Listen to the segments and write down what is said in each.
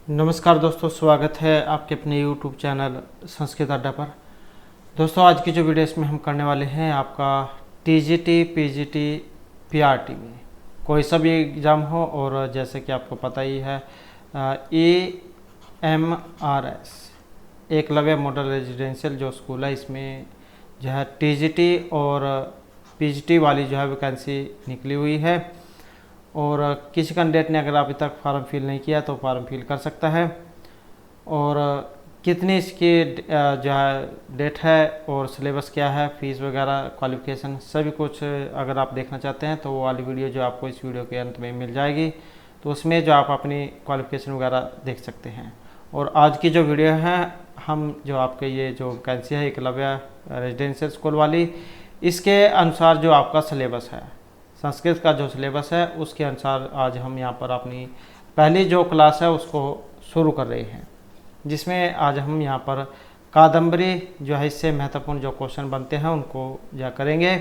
नमस्कार दोस्तों, स्वागत है आपके अपने YouTube चैनल संस्कृत अड्डा पर। दोस्तों, आज की जो वीडियो इसमें हम करने वाले हैं आपका TGT, PGT, PRT में कोई सा भी एग्ज़ाम हो, और जैसे कि आपको पता ही है AMRS एकलव्य मॉडल रेजिडेंशियल जो स्कूल है, इसमें जो है TGT और PGT वाली जो है वैकेंसी निकली हुई है। और किसी कैंडिडेट ने अगर अभी तक फॉर्म फिल नहीं किया तो फॉर्म फिल कर सकता है। और कितनी इसकी जो है डेट है और सिलेबस क्या है, फीस वगैरह, क्वालिफिकेशन, सभी कुछ अगर आप देखना चाहते हैं तो वो वाली वीडियो जो आपको इस वीडियो के अंत में मिल जाएगी, तो उसमें जो आप अपनी क्वालिफिकेशन वगैरह देख सकते हैं। और आज की जो वीडियो है, हम जो आपके ये जो वैकेंसी है एकलव्य रेजिडेंशियल स्कूल वाली, इसके अनुसार जो आपका सिलेबस है, संस्कृत का जो सिलेबस है उसके अनुसार आज हम यहाँ पर अपनी पहली जो क्लास है उसको शुरू कर रहे हैं, जिसमें आज हम यहाँ पर कादम्बरी जो है इससे महत्वपूर्ण जो क्वेश्चन बनते हैं उनको जा करेंगे।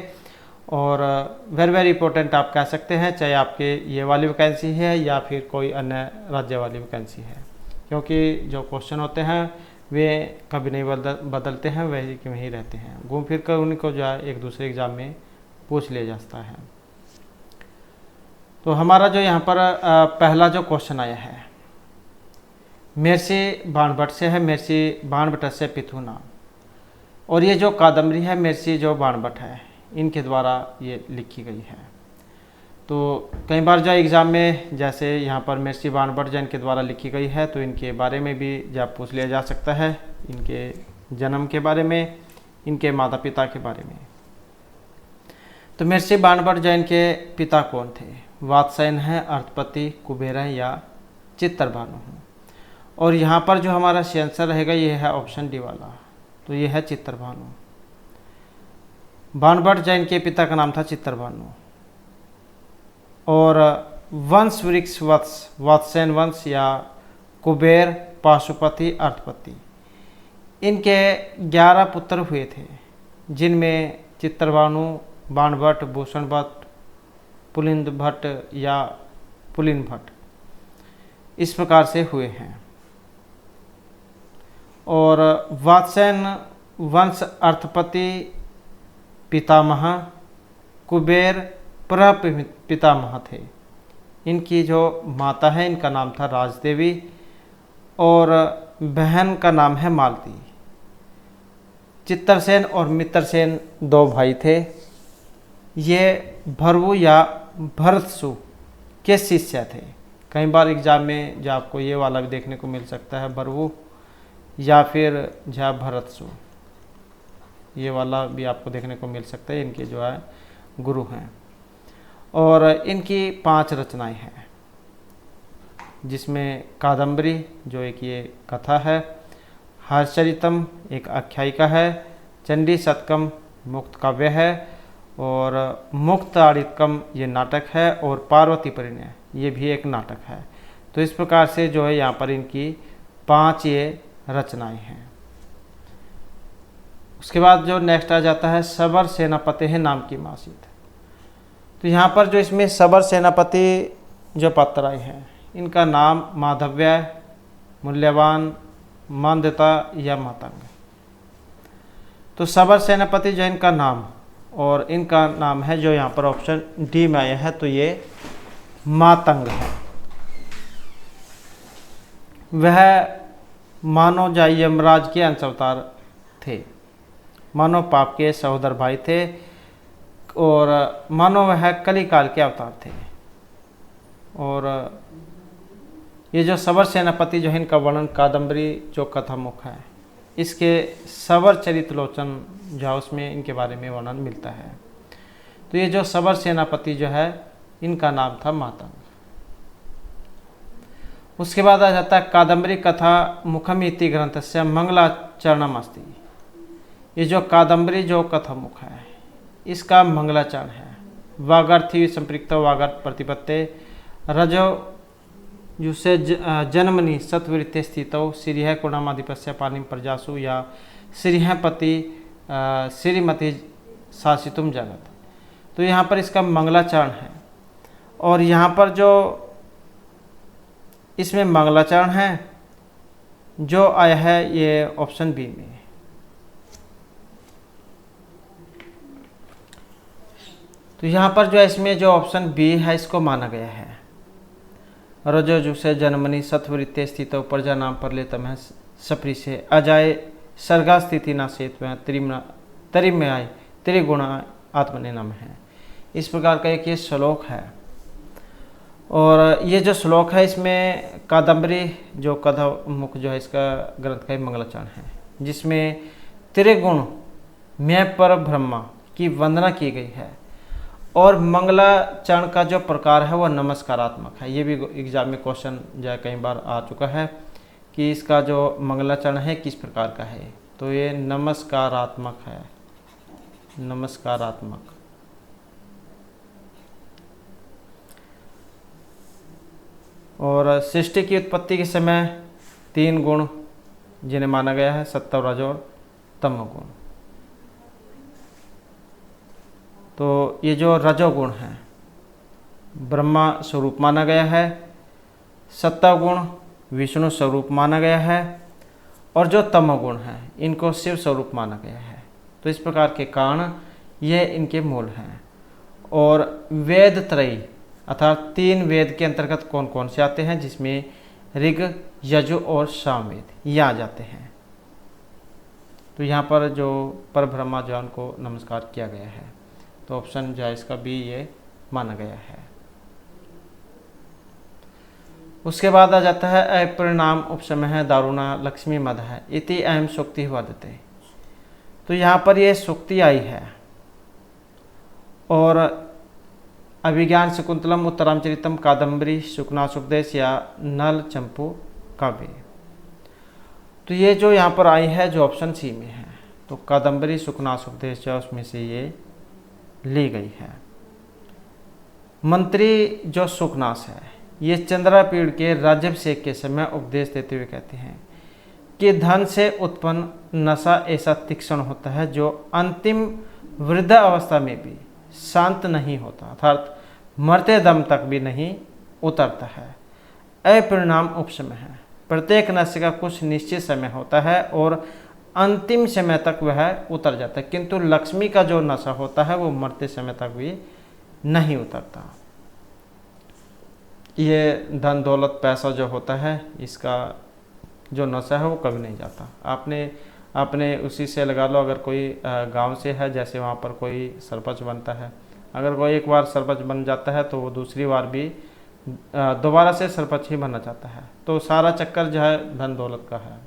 और वेरी वेरी इंपॉर्टेंट आप कह सकते हैं, चाहे आपके ये वाली वैकेंसी है या फिर कोई अन्य राज्य वाली वैकेंसी है, क्योंकि जो क्वेश्चन होते हैं वे कभी नहीं बदलते हैं, वही के वहीं रहते हैं, घूम फिर कर उनको जो है एक दूसरे एग्ज़ाम में पूछ लिया जाता है। तो हमारा जो यहाँ पर पहला जो क्वेश्चन आया है मेर्सी बाणभट्ट से है, मेर्सी बाणभट्ट से पिथु नाम। और ये जो कादम्बरी है मेर्सी जो बाणभट्ट है इनके द्वारा ये लिखी गई है। तो कई बार जो एग्ज़ाम में जैसे यहाँ पर मेर्सी बाणभट्ट जो इनके द्वारा लिखी गई है तो इनके बारे में भी जब पूछ लिया जा सकता है, इनके जन्म के बारे में, इनके माता पिता के बारे में। तो मेर्सी बाणभट्ट जो इनके पिता कौन थे? वात्स्यायन है, अर्थपति, कुबेर है या चित्तरभानु है। और यहाँ पर जो हमारा सी आंसर रहेगा ये है ऑप्शन डी वाला, तो ये है चित्तरभानु। बाणभट्ट जैन के पिता का नाम था चित्तरभानु। और वंश वृक्ष वत्स, वात्स्यायन वंश या कुबेर, पाशुपति, अर्थपति, इनके 11 पुत्र हुए थे, जिनमें चित्तरभानु, बाणभट्ट, भूषण भट्ट, पुलिंद भट्ट या पुलिन भट्ट इस प्रकार से हुए हैं। और वात्स्यायन वंश अर्थपति पितामह, कुबेर प्रपितामह थे। इनकी जो माता है इनका नाम था राजदेवी और बहन का नाम है मालती। चित्तरसेन और मित्रसेन 2 भाई थे। ये भरवु या भरतसु के शिष्य थे। कई बार एग्जाम में जो आपको ये वाला भी देखने को मिल सकता है, भरवु या फिर झा भरतसु, ये वाला भी आपको देखने को मिल सकता है। इनके जो है गुरु हैं। और इनकी 5 रचनाएं हैं, जिसमें कादम्बरी जो एक ये कथा है, हर्षचरितम एक आख्यायिका है, चंडी शतकम मुक्त काव्य है, और मुक्त आड़ितकम ये नाटक है, और पार्वती परिणय ये भी एक नाटक है। तो इस प्रकार से जो है यहाँ पर इनकी 5 ये रचनाएं हैं। उसके बाद जो नेक्स्ट आ जाता है सबर सेनापति है नाम की मासित। तो यहाँ पर जो इसमें सबर सेनापति जो पात्राएं हैं इनका नाम माधव्य, मूल्यवान, मानदेता या मातंग। तो सबर सेनापति जो इनका नाम और इनका नाम है जो यहाँ पर ऑप्शन डी में आया है, तो ये मातंग है। वह मानव या यमराज के अंश अवतार थे। मानव पाप के सहोदर भाई थे और मानव वह कली काल के अवतार थे। और ये जो सबर सेनापति जो है इनका वर्णन कादम्बरी जो कथामुख है इसके सबर चरितलोचन जो है उसमें इनके बारे में वर्णन मिलता है। तो ये जो सबर सेनापति जो है इनका नाम था मातंग। उसके बाद आ जाता है कादम्बरी कथा मुखम इति ग्रंथस्य मंगलाचरणम अस्ति। ये जो कादम्बरी जो कथामुख है इसका मंगलाचरण है। वागर्थी संपृक्त वागर्थ प्रतिपत्ते रजो युसे जन्मनि सत्वृत्ते स्थितौ श्रीह कुणामाधिपस्य पानिम प्रजासु या श्रीहपति श्रीमती शासितुम जगत। तो यहाँ पर इसका मंगलाचरण है। और यहाँ पर जो इसमें मंगलाचरण है जो आया है ये ऑप्शन बी में। तो यहाँ पर जो है इसमें जो ऑप्शन बी है इसको माना गया है। रजोजु से जन्मनि सत्वृत्ते स्थितो प्रजा नाम पर लेतम है सप्री से अजाय सर्गा स्थिति ना सेत में तरिमय त्रिगुण आत्मने नाम है। इस प्रकार का एक ये श्लोक है। और ये जो श्लोक है इसमें कादम्बरी जो कथा मुख जो है इसका ग्रंथ का मंगलाचरण है, जिसमें त्रिगुण मैं पर ब्रह्मा की वंदना की गई है। और मंगलाचरण का जो प्रकार है वह नमस्कारात्मक है। ये भी एग्जाम में क्वेश्चन जो है कई बार आ चुका है कि इसका जो मंगलाचरण है किस प्रकार का है। तो ये नमस्कारात्मक है, नमस्कारात्मक। और सृष्टि की उत्पत्ति के समय 3 गुण जिन्हें माना गया है, सत्व रज और तमोगुण। तो ये जो रजोगुण है ब्रह्मा स्वरूप माना गया है, सत्वगुण विष्णु स्वरूप माना गया है, और जो तमोगुण है इनको शिव स्वरूप माना गया है। तो इस प्रकार के कारण ये इनके मूल हैं। और वेद त्रयी अर्थात 3 वेद के अंतर्गत कौन कौन से आते हैं, जिसमें ऋग यजु और सामवेद ये आ जाते हैं। तो यहाँ पर जो पर ब्रह्मा जो उनको नमस्कार किया गया है, तो ऑप्शन जो है इसका बी ये माना गया है। उसके बाद आ जाता है अपरिणाम उपसमय है दारुणा लक्ष्मी मद है इति अहम सूक्ति वर्धते। तो यहाँ पर ये सूक्ति आई है। और अभिज्ञान शकुंतलम उत्तरामचरितम कादम्बरी शुकनाशुपदेश या नल चंपू काव्य। तो ये जो यहाँ पर आई है जो ऑप्शन सी में है, तो कादम्बरी शुकनाशुपदेश जो उसमें से ये ली गई है। मंत्री जो सुखनाश है ये चंद्रापीड़ के राज्याभिषेक के समय उपदेश देते हुए कहते हैं कि धन से उत्पन्न नशा ऐसा तीक्ष्ण होता है जो अंतिम वृद्धा अवस्था में भी शांत नहीं होता, अर्थात मरते दम तक भी नहीं उतरता है। अपरिणाम उपसमय है, प्रत्येक नशे का कुछ निश्चित समय होता है और अंतिम समय तक वह उतर जाता है, किंतु लक्ष्मी का जो नशा होता है वो मरते समय तक भी नहीं उतरता। ये धन दौलत पैसा जो होता है इसका जो नशा है वो कभी नहीं जाता। आपने उसी से लगा लो, अगर कोई गांव से है, जैसे वहाँ पर कोई सरपंच बनता है, अगर कोई एक बार सरपंच बन जाता है तो वो दूसरी बार भी दोबारा से सरपंच ही बनना चाहता है। तो सारा चक्कर जो है धन दौलत का है।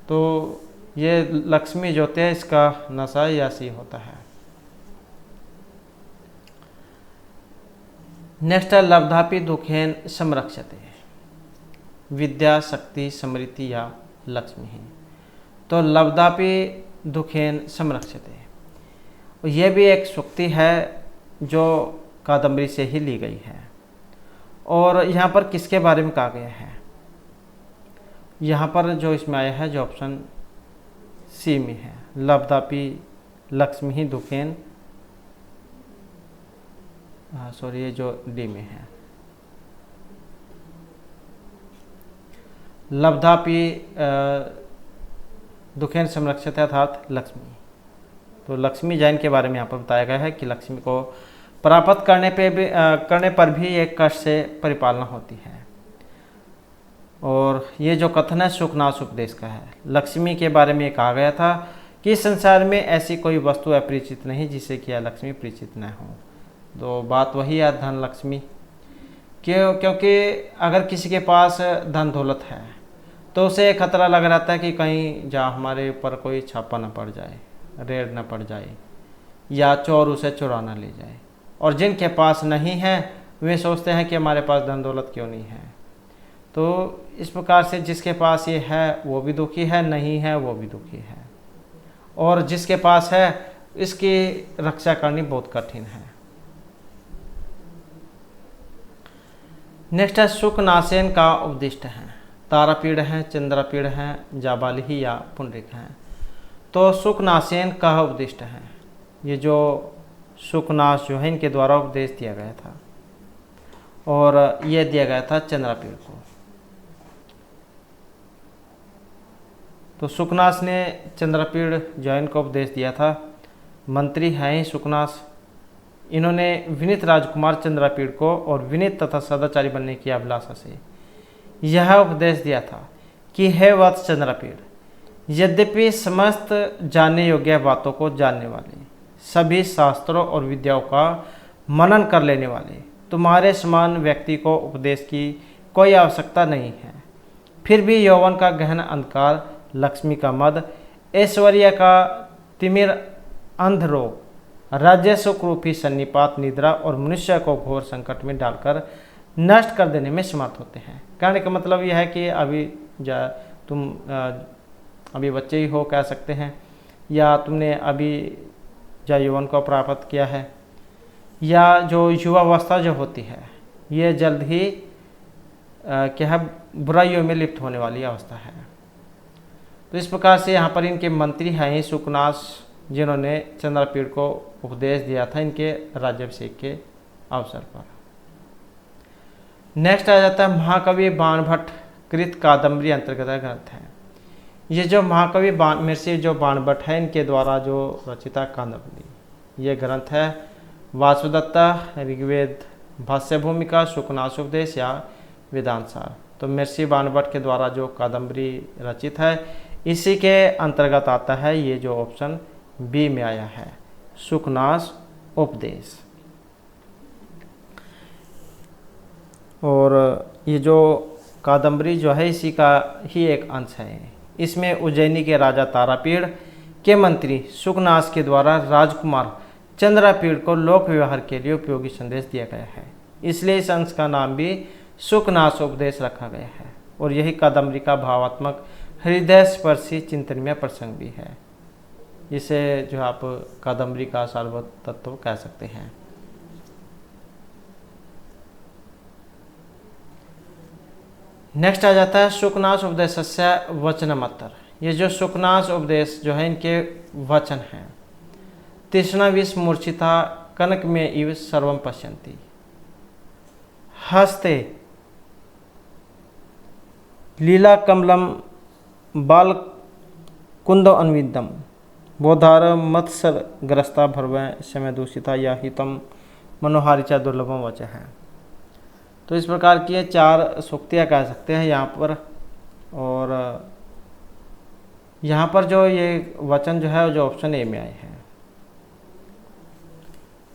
तो ये लक्ष्मी जो होते हैं इसका नशा ऐसी होता है। नेक्स्ट है लब्धापि दुखेन संरक्षते, विद्या शक्ति समृद्धि या लक्ष्मी है। तो लब्धापि दुखेन संरक्षते यह भी एक सूक्ति है जो कादम्बरी से ही ली गई है। और यहाँ पर किसके बारे में कहा गया है, यहाँ पर जो इसमें आया है जो ऑप्शन सी में है, लब्धापि लक्ष्मी ही दुखेन, सॉरी ये जो डी में है, लब्धापि दुखेन संरक्षित है अर्थात लक्ष्मी। तो लक्ष्मी जैन के बारे में यहाँ पर बताया गया है कि लक्ष्मी को प्राप्त करने पर भी एक कष्ट से परिपालना होती है। और ये जो कथन है सुखनाश उपदेश का है। लक्ष्मी के बारे में कहा गया था कि संसार में ऐसी कोई वस्तु अपरिचित नहीं जिससे कि लक्ष्मी परिचित न हो। तो बात वही है धन लक्ष्मी, क्योंकि अगर किसी के पास धन दौलत है तो उसे खतरा लग रहता है कि कहीं जहाँ हमारे ऊपर कोई छापा न पड़ जाए, रेड न पड़ जाए, या चोर उसे चुरा न ले जाए। और जिनके पास नहीं है वे सोचते हैं कि हमारे पास धन दौलत क्यों नहीं है। तो इस प्रकार से जिसके पास ये है वो भी दुखी है, नहीं है वो भी दुखी है, और जिसके पास है इसकी रक्षा करनी बहुत कठिन है। नेक्स्ट है सुखनासेन का उपदिष्ट है। तारापीड़ है, चंद्रापीड़ है, जाबाली या पुंडरिक है। तो सुखनासेन का उपदिष्ट है। ये जो सुखनाश जो है इनके द्वारा उपदेश दिया गया था, और यह दिया गया था चंद्रापीड़ को। तो सुकनास ने चंद्रपीड़ जैन को उपदेश दिया था। मंत्री हैं ही सुकनास। इन्होंने विनीत राजकुमार चंद्रपीड़ को और विनीत तथा सदाचारी बनने की अभिलाषा से यह उपदेश दिया था कि हे वत्स चंद्रपीड़, यद्यपि समस्त जानने योग्य बातों को जानने वाले, सभी शास्त्रों और विद्याओं का मनन कर लेने वाले तुम्हारे समान व्यक्ति को उपदेश की कोई आवश्यकता नहीं है। फिर भी यौवन का गहन अंधकार, लक्ष्मी का मद, ऐश्वर्य का तिमिर, अंध रोग, राज्य सुख रूपी सन्निपात, निद्रा और मनुष्य को घोर संकट में डालकर नष्ट कर देने में समर्थ होते हैं। कहने का मतलब यह है कि अभी तुम अभी बच्चे ही हो कह सकते हैं, या तुमने अभी यौवन को प्राप्त किया है, या जो युवावस्था जो होती है ये जल्द ही क्या है बुराइयों में लिप्त होने वाली अवस्था है। तो इस प्रकार से यहाँ पर इनके मंत्री हैं ही सुकनास, जिन्होंने चंद्रपीड़ को उपदेश दिया था इनके राज्याभिषेक के अवसर पर। नेक्स्ट आ जाता है महाकवि बाणभट्ट कृत कादम्बरी अंतर्गत ग्रंथ है। ये जो महाकवि महर्षि जो बाणभट्ट है इनके द्वारा जो रचिता कादम्बरी ये ग्रंथ है। वासुदत्ता, ऋग्वेद भाष्य भूमिका, सुकनास उपदेश या वेदांत सार। तो महर्षि बाणभट्ट के द्वारा जो कादम्बरी रचित है इसी के अंतर्गत आता है ये जो ऑप्शन बी में आया है, सुकनास उपदेश। और ये जो कादम्बरी जो है इसी का ही एक अंश है। इसमें उज्जैनी के राजा तारापीड़ के मंत्री सुकनास के द्वारा राजकुमार चंद्रपीड़ को लोक व्यवहार के लिए उपयोगी संदेश दिया गया है, इसलिए इस अंश का नाम भी सुकनास उपदेश रखा गया है। और यही कादम्बरी का भावात्मक हृदय स्पर्शी चिंतनीय प्रसंग भी है। इसे जो आप कादम्बरी का सारभूत तत्व कह सकते हैं। नेक्स्ट आ जाता है सुकनास उपदेशस्य वचनमत्तर। ये जो सुकनास उपदेश जो है इनके वचन हैं। तृष्णा विष मूर्छिता कनक में इव सर्वम पश्यन्ति, हस्ते लीला कमलम बाल कुंदो अन्विदम, बोधार मत्सर ग्रस्ता भरव समय दूषिता या हितम मनोहारिचा दुर्लभम वच है। तो इस प्रकार की ये 4 सूक्तियाँ कह सकते हैं यहाँ पर। और यहाँ पर जो ये वचन जो है जो ऑप्शन ए में आए हैं,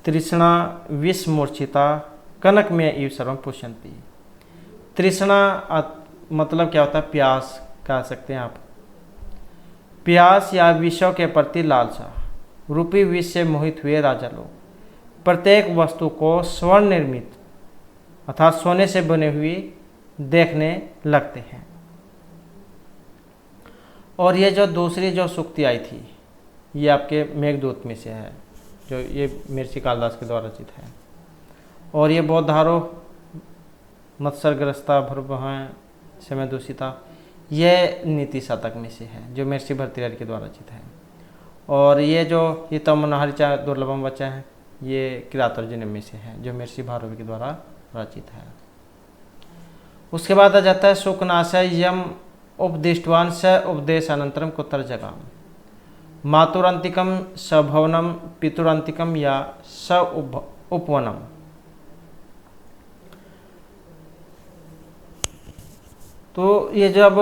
तृष्णा विष मूर्छिता कनक में इव सर्वम पुष्यन्ति। तृष्णा मतलब क्या होता है, प्यास कह सकते हैं आप। प्यास या विषयों के प्रति लालसा रूपी विष से मोहित हुए राजा लोग प्रत्येक वस्तु को स्वर्ण निर्मित अर्थात सोने से बने हुई देखने लगते हैं। और ये जो दूसरी जो सूक्ति आई थी ये आपके मेघदूत में से है, जो ये महर्षि कालिदास के द्वारा रचित है। और ये बोधारो मत्सरग्रस्ता भरभय समय दूषिता ये नीति शतक में से है, जो महर्षि भर्तृहरि के द्वारा रचित है। और ये जो ये तो मनोहारिचा दुर्लभम वचन है ये किरातार्जुनीय में से है, जो महर्षि भारवी के द्वारा रचित है। उसके बाद आ जाता है सुकनासय यम उपदिष्टवान स उपदेश अनंतरम कुतर जगाम, मातुरंतिकम सभवनम पितुरंतिकम या स उपवनम। तो ये जब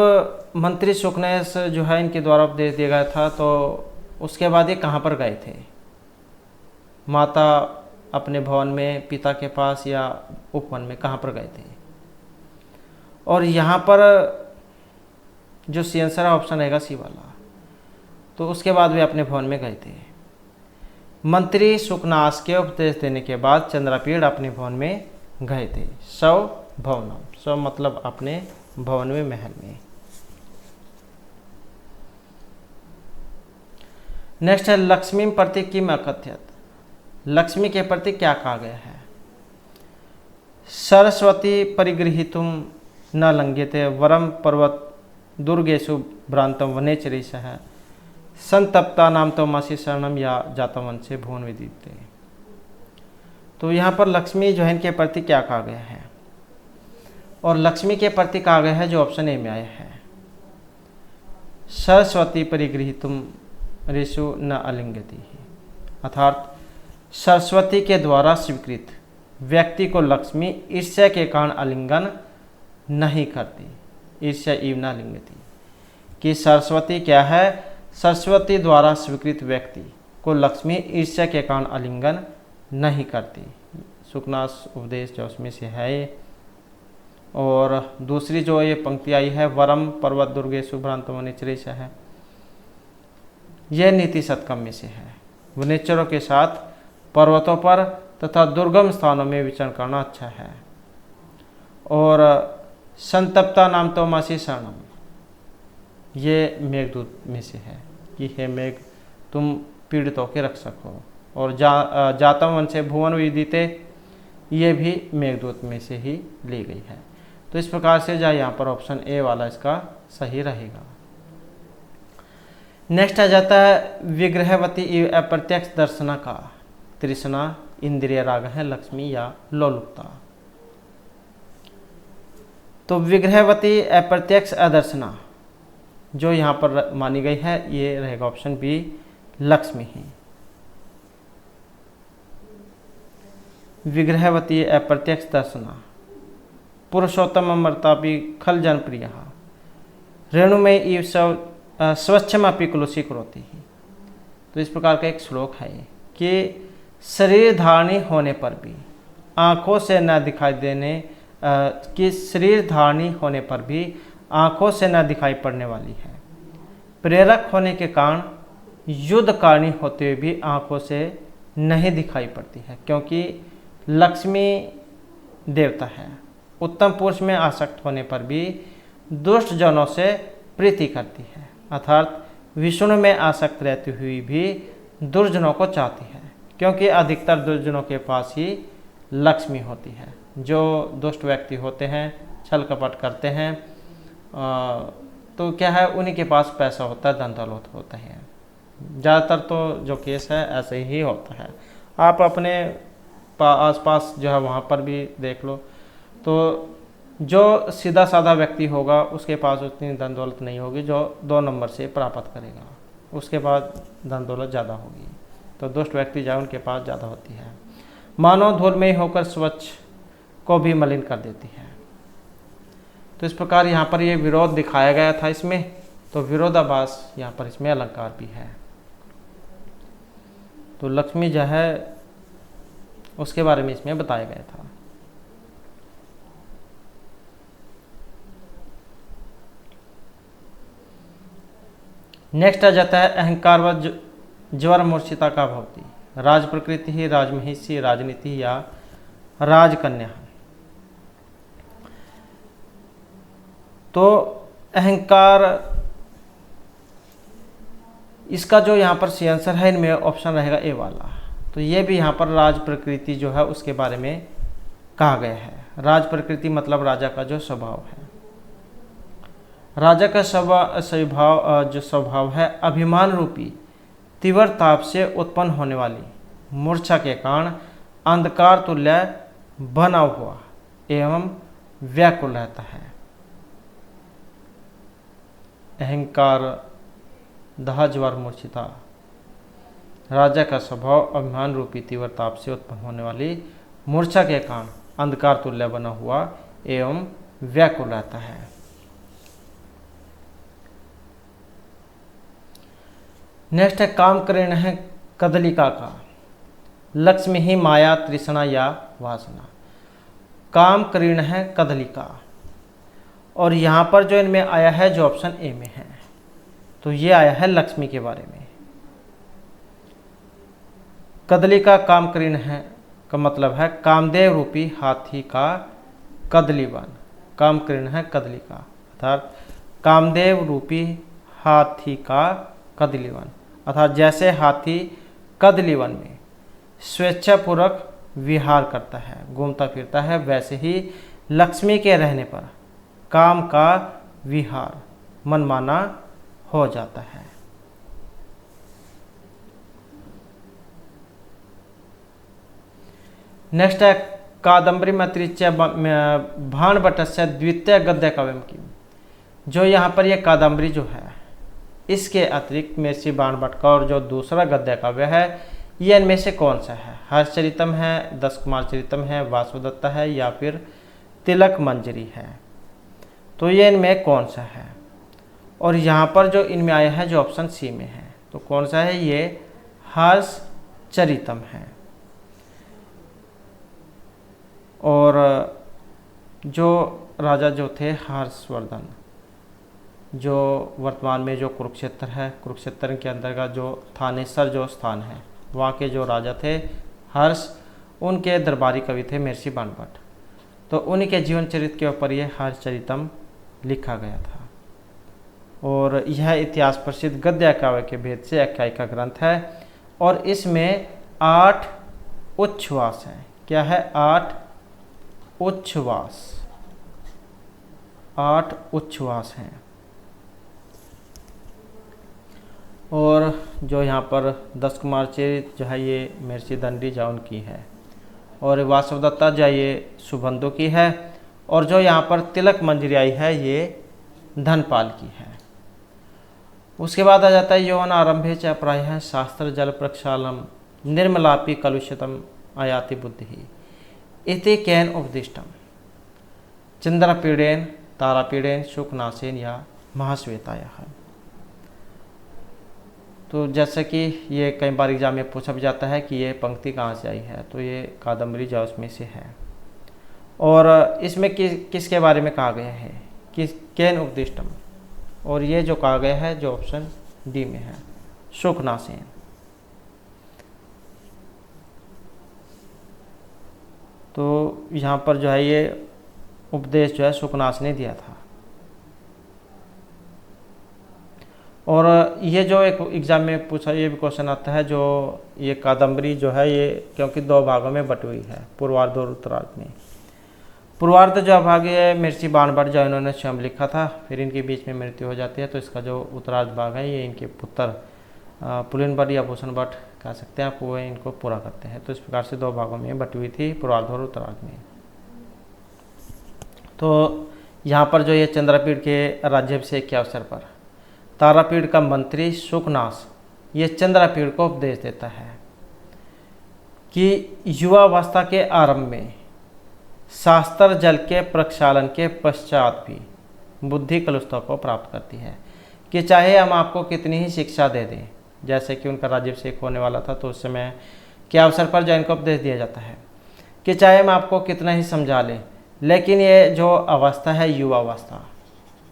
मंत्री सुकनेस जो है इनके द्वारा उपदेश दिया गया था तो उसके बाद ये कहाँ पर गए थे? माता अपने भवन में, पिता के पास, या उपवन में, कहाँ पर गए थे? और यहाँ पर जो सी आंसर ऑप्शन रहेगा सी वाला। तो उसके बाद वे अपने भवन में गए थे। मंत्री सुकनास के उपदेश देने के बाद चंद्रपीड़ अपने भवन में गए थे। सौ भवनम, सौ मतलब अपने भवन में, महल में। नेक्स्ट है लक्ष्मी प्रति किम अकथ्यत। लक्ष्मी के प्रति क्या कहा गया है? सरस्वती परिगृहीतुम न लंघ्यते वरम पर्वत दुर्गेशु भ्रांतम वनेचरीशः संतप्ता नाम तो मासी शरणम या जातवन से भुवन विदिते। तो यहाँ पर लक्ष्मी जो है इनके प्रति क्या कहा गया है? और लक्ष्मी के प्रति कहा गया है जो ऑप्शन ए में आया है, सरस्वती परिगृहीतुम ऋषु न अलिंगति, अर्थात सरस्वती के द्वारा स्वीकृत व्यक्ति को लक्ष्मी ईर्ष्या के कारण आलिंगन नहीं करती। ईर्ष्या इव न लिंगति, कि सरस्वती क्या है, सरस्वती द्वारा स्वीकृत व्यक्ति को लक्ष्मी ईर्ष्या के कारण आलिंगन नहीं करती। सुकनास उपदेश जो उसमें से है ये। और दूसरी जो ये पंक्ति आई है, वरम पर्वत दुर्गेशु भ्रांतो निचरेश है, यह नीति शतकम में से है। वनिचरों के साथ पर्वतों पर तथा दुर्गम स्थानों में विचरण करना अच्छा है। और संतप्ता नाम तो मासी शरणम, ये मेघदूत में से है कि हे मेघ तुम पीड़ितों के रक्षक हो। और जातम वन से भुवन विदिते, ये भी मेघदूत में से ही ली गई है। तो इस प्रकार से जो यहाँ पर ऑप्शन ए वाला इसका सही रहेगा। नेक्स्ट आ जाता है विग्रहवती अप्रत्यक्ष दर्शना का तृष्णा इंद्रिय राग है लक्ष्मी या लोलुपता। तो विग्रहवती अप्रत्यक्ष अदर्शना जो यहाँ पर मानी गई है, ये रहेगा ऑप्शन बी लक्ष्मी ही। विग्रहवती अप्रत्यक्ष दर्शना पुरुषोत्तम अमृतापि खल जनप्रिय रेणु में इव स्वच्छम अपि कुलुषी करोति। तो इस प्रकार का एक श्लोक है कि शरीर धारणी होने पर भी आँखों से न दिखाई देने कि शरीर धारणी होने पर भी आँखों से न दिखाई पड़ने वाली है, प्रेरक होने के कारण युद्धकारिणी होते हुए भी आँखों से नहीं दिखाई पड़ती है, क्योंकि लक्ष्मी देवता है। उत्तम पुरुष में आसक्त होने पर भी दुष्ट जनों से प्रीति करती है, अर्थात विष्णु में आसक्त रहती हुई भी दुर्जनों को चाहती है, क्योंकि अधिकतर दुर्जनों के पास ही लक्ष्मी होती है। जो दुष्ट व्यक्ति होते हैं, छल कपट करते हैं, तो क्या है, उन्हीं के पास पैसा होता है, धन दौलत होता है। ज़्यादातर तो जो केस है ऐसे ही होता है। आप अपने आसपास जो है वहाँ पर भी देख लो, तो जो सीधा साधा व्यक्ति होगा उसके पास उतनी धन दौलत नहीं होगी जो 2 नंबर से प्राप्त करेगा, उसके पास धन दौलत ज़्यादा होगी। तो दुष्ट व्यक्ति जो उनके पास ज़्यादा होती है। मानव धूलमयी होकर स्वच्छ को भी मलिन कर देती है। तो इस प्रकार यहाँ पर ये विरोध दिखाया गया था इसमें, तो विरोधाभास यहाँ पर इसमें अलंकार भी है। तो लक्ष्मी जो है उसके बारे में इसमें बताया गया था। नेक्स्ट आ जाता है अहंकार व ज्वर मूर्छिता का भवती, राज प्रकृति ही, राजमहिषी, राजनीति या राजकन्या। तो अहंकार, इसका जो यहाँ पर सी आंसर है इनमें ऑप्शन रहेगा ए वाला। तो ये भी यहाँ पर राज प्रकृति जो है उसके बारे में कहा गया है। राज प्रकृति मतलब राजा का जो स्वभाव है। राजा का स्वभाव जो स्वभाव है अभिमान रूपी तीव्र ताप से उत्पन्न होने वाली मूर्छा के कारण अंधकार तुल्य बना हुआ एवं व्याकुल रहता है। अहंकार दहा ज्वर मूर्छिता, राजा का स्वभाव अभिमान रूपी तीव्र ताप से उत्पन्न होने वाली मूर्छा के कारण अंधकार तुल्य बना हुआ एवं व्याकुल रहता है। नेक्स्ट है काम करेण है कदलिका का, लक्ष्मी ही, माया, तृष्णा या वासना। काम करीण है कदलिका, और यहाँ पर जो इनमें आया है जो ऑप्शन ए में है, तो ये आया है लक्ष्मी के बारे में। कदलिका काम करीण है का मतलब है कामदेव रूपी हाथी का कदलीवन। काम करीण है कदलिका अर्थात कामदेव रूपी हाथी का कदलीवन, अर्थात जैसे हाथी कदलीवन में स्वेच्छापूर्वक विहार करता है, घूमता फिरता है, वैसे ही लक्ष्मी के रहने पर काम का विहार मनमाना हो जाता है। नेक्स्ट है कादम्बरी मैत्रीच्य भाणभट्टस्य द्वितीय गद्य काव्यम की। जो यहाँ पर ये कादम्बरी जो है इसके अतिरिक्त महर्षि बाणभट्ट का और जो दूसरा गद्य काव्य है ये इनमें से कौन सा है? हर्षचरितम है, दस कुमार चरितम है, वासुदत्ता है या फिर तिलक मंजरी है? तो ये इनमें कौन सा है? और यहाँ पर जो इनमें आया है जो ऑप्शन सी में है, तो कौन सा है? ये हर्षचरितम है। और जो राजा जो थे हर्षवर्धन, जो वर्तमान में जो कुरुक्षेत्र है, कुरुक्षेत्र के अंतर्गत जो थानेसर जो स्थान है, वहाँ के जो राजा थे हर्ष, उनके दरबारी कवि थे महर्षि बाणभट्ट। तो उन्हीं के जीवन चरित्र के ऊपर यह हर्षचरितम लिखा गया था। और यह इतिहास प्रसिद्ध गद्य काव्य के भेद से आख्यायिका का ग्रंथ है और इसमें 8 उच्छ्वास हैं। क्या है? 8 उच्छ्वास, 8 उच्छ्वास हैं। और जो यहाँ पर दस कुमार चरित जो है ये महर्षि दंडी जाउन की है, और वासवदत्ता जो ये सुबंधु की है, और जो यहाँ पर तिलक मंजरी आई है ये धनपाल की है। उसके बाद आ जाता है यौवन आरंभे च प्रायः शास्त्र जल प्रक्षालम निर्मलापि कलुषितम आयाति बुद्धि इति केन उपदिष्टम चंद्रपीड़ेन तारापीड़ेन शुकनासेन या महाश्वेताया। तो जैसे कि ये कई बार एग्जाम में पूछा भी जाता है कि ये पंक्ति कहाँ से आई है, तो ये कादम्बरी जाउस में से है। और इसमें किसके बारे में कहा गया है? कि केन उपदिष्टम, और ये जो कहा गया है जो ऑप्शन डी में है, शुकनासेन। तो यहाँ पर जो है ये उपदेश जो है शुकनास ने दिया था। और ये जो एक एग्जाम में पूछा ये भी क्वेश्चन आता है, जो ये कादम्बरी जो है ये क्योंकि 2 भागों में बटी हुई है, पूर्वार्ध और उत्तरार्ध में। पूर्वार्ध जो भाग है महर्षि बाणभट्ट जो इन्होंने स्वयं लिखा था, फिर इनके बीच में मृत्यु हो जाती है, तो इसका जो उत्तरार्ध भाग है ये इनके पुत्र पुलिन भट्ट या भूषण भट्ट कह सकते हैं आप, वो इनको पूरा करते हैं। तो इस प्रकार से 2 भागों में बटी हुई थी, पूर्वार्ध और उत्तरार्ध में। तो यहाँ पर जो ये चंद्रपीड़ के राज्याभिषेक के अवसर पर तारापीड़ का मंत्री शुकनास ये चंद्रपीड़ को उपदेश देता है कि युवावस्था के आरंभ में शास्त्र जल के प्रक्षालन के पश्चात भी बुद्धि कलुषता को प्राप्त करती है, कि चाहे हम आपको कितनी ही शिक्षा दे दें। जैसे कि उनका राज्याभिषेक होने वाला था, तो उस समय के अवसर पर जो इनको उपदेश दिया जाता है कि चाहे हम आपको कितना ही समझा लें, लेकिन ये जो अवस्था है युवावस्था,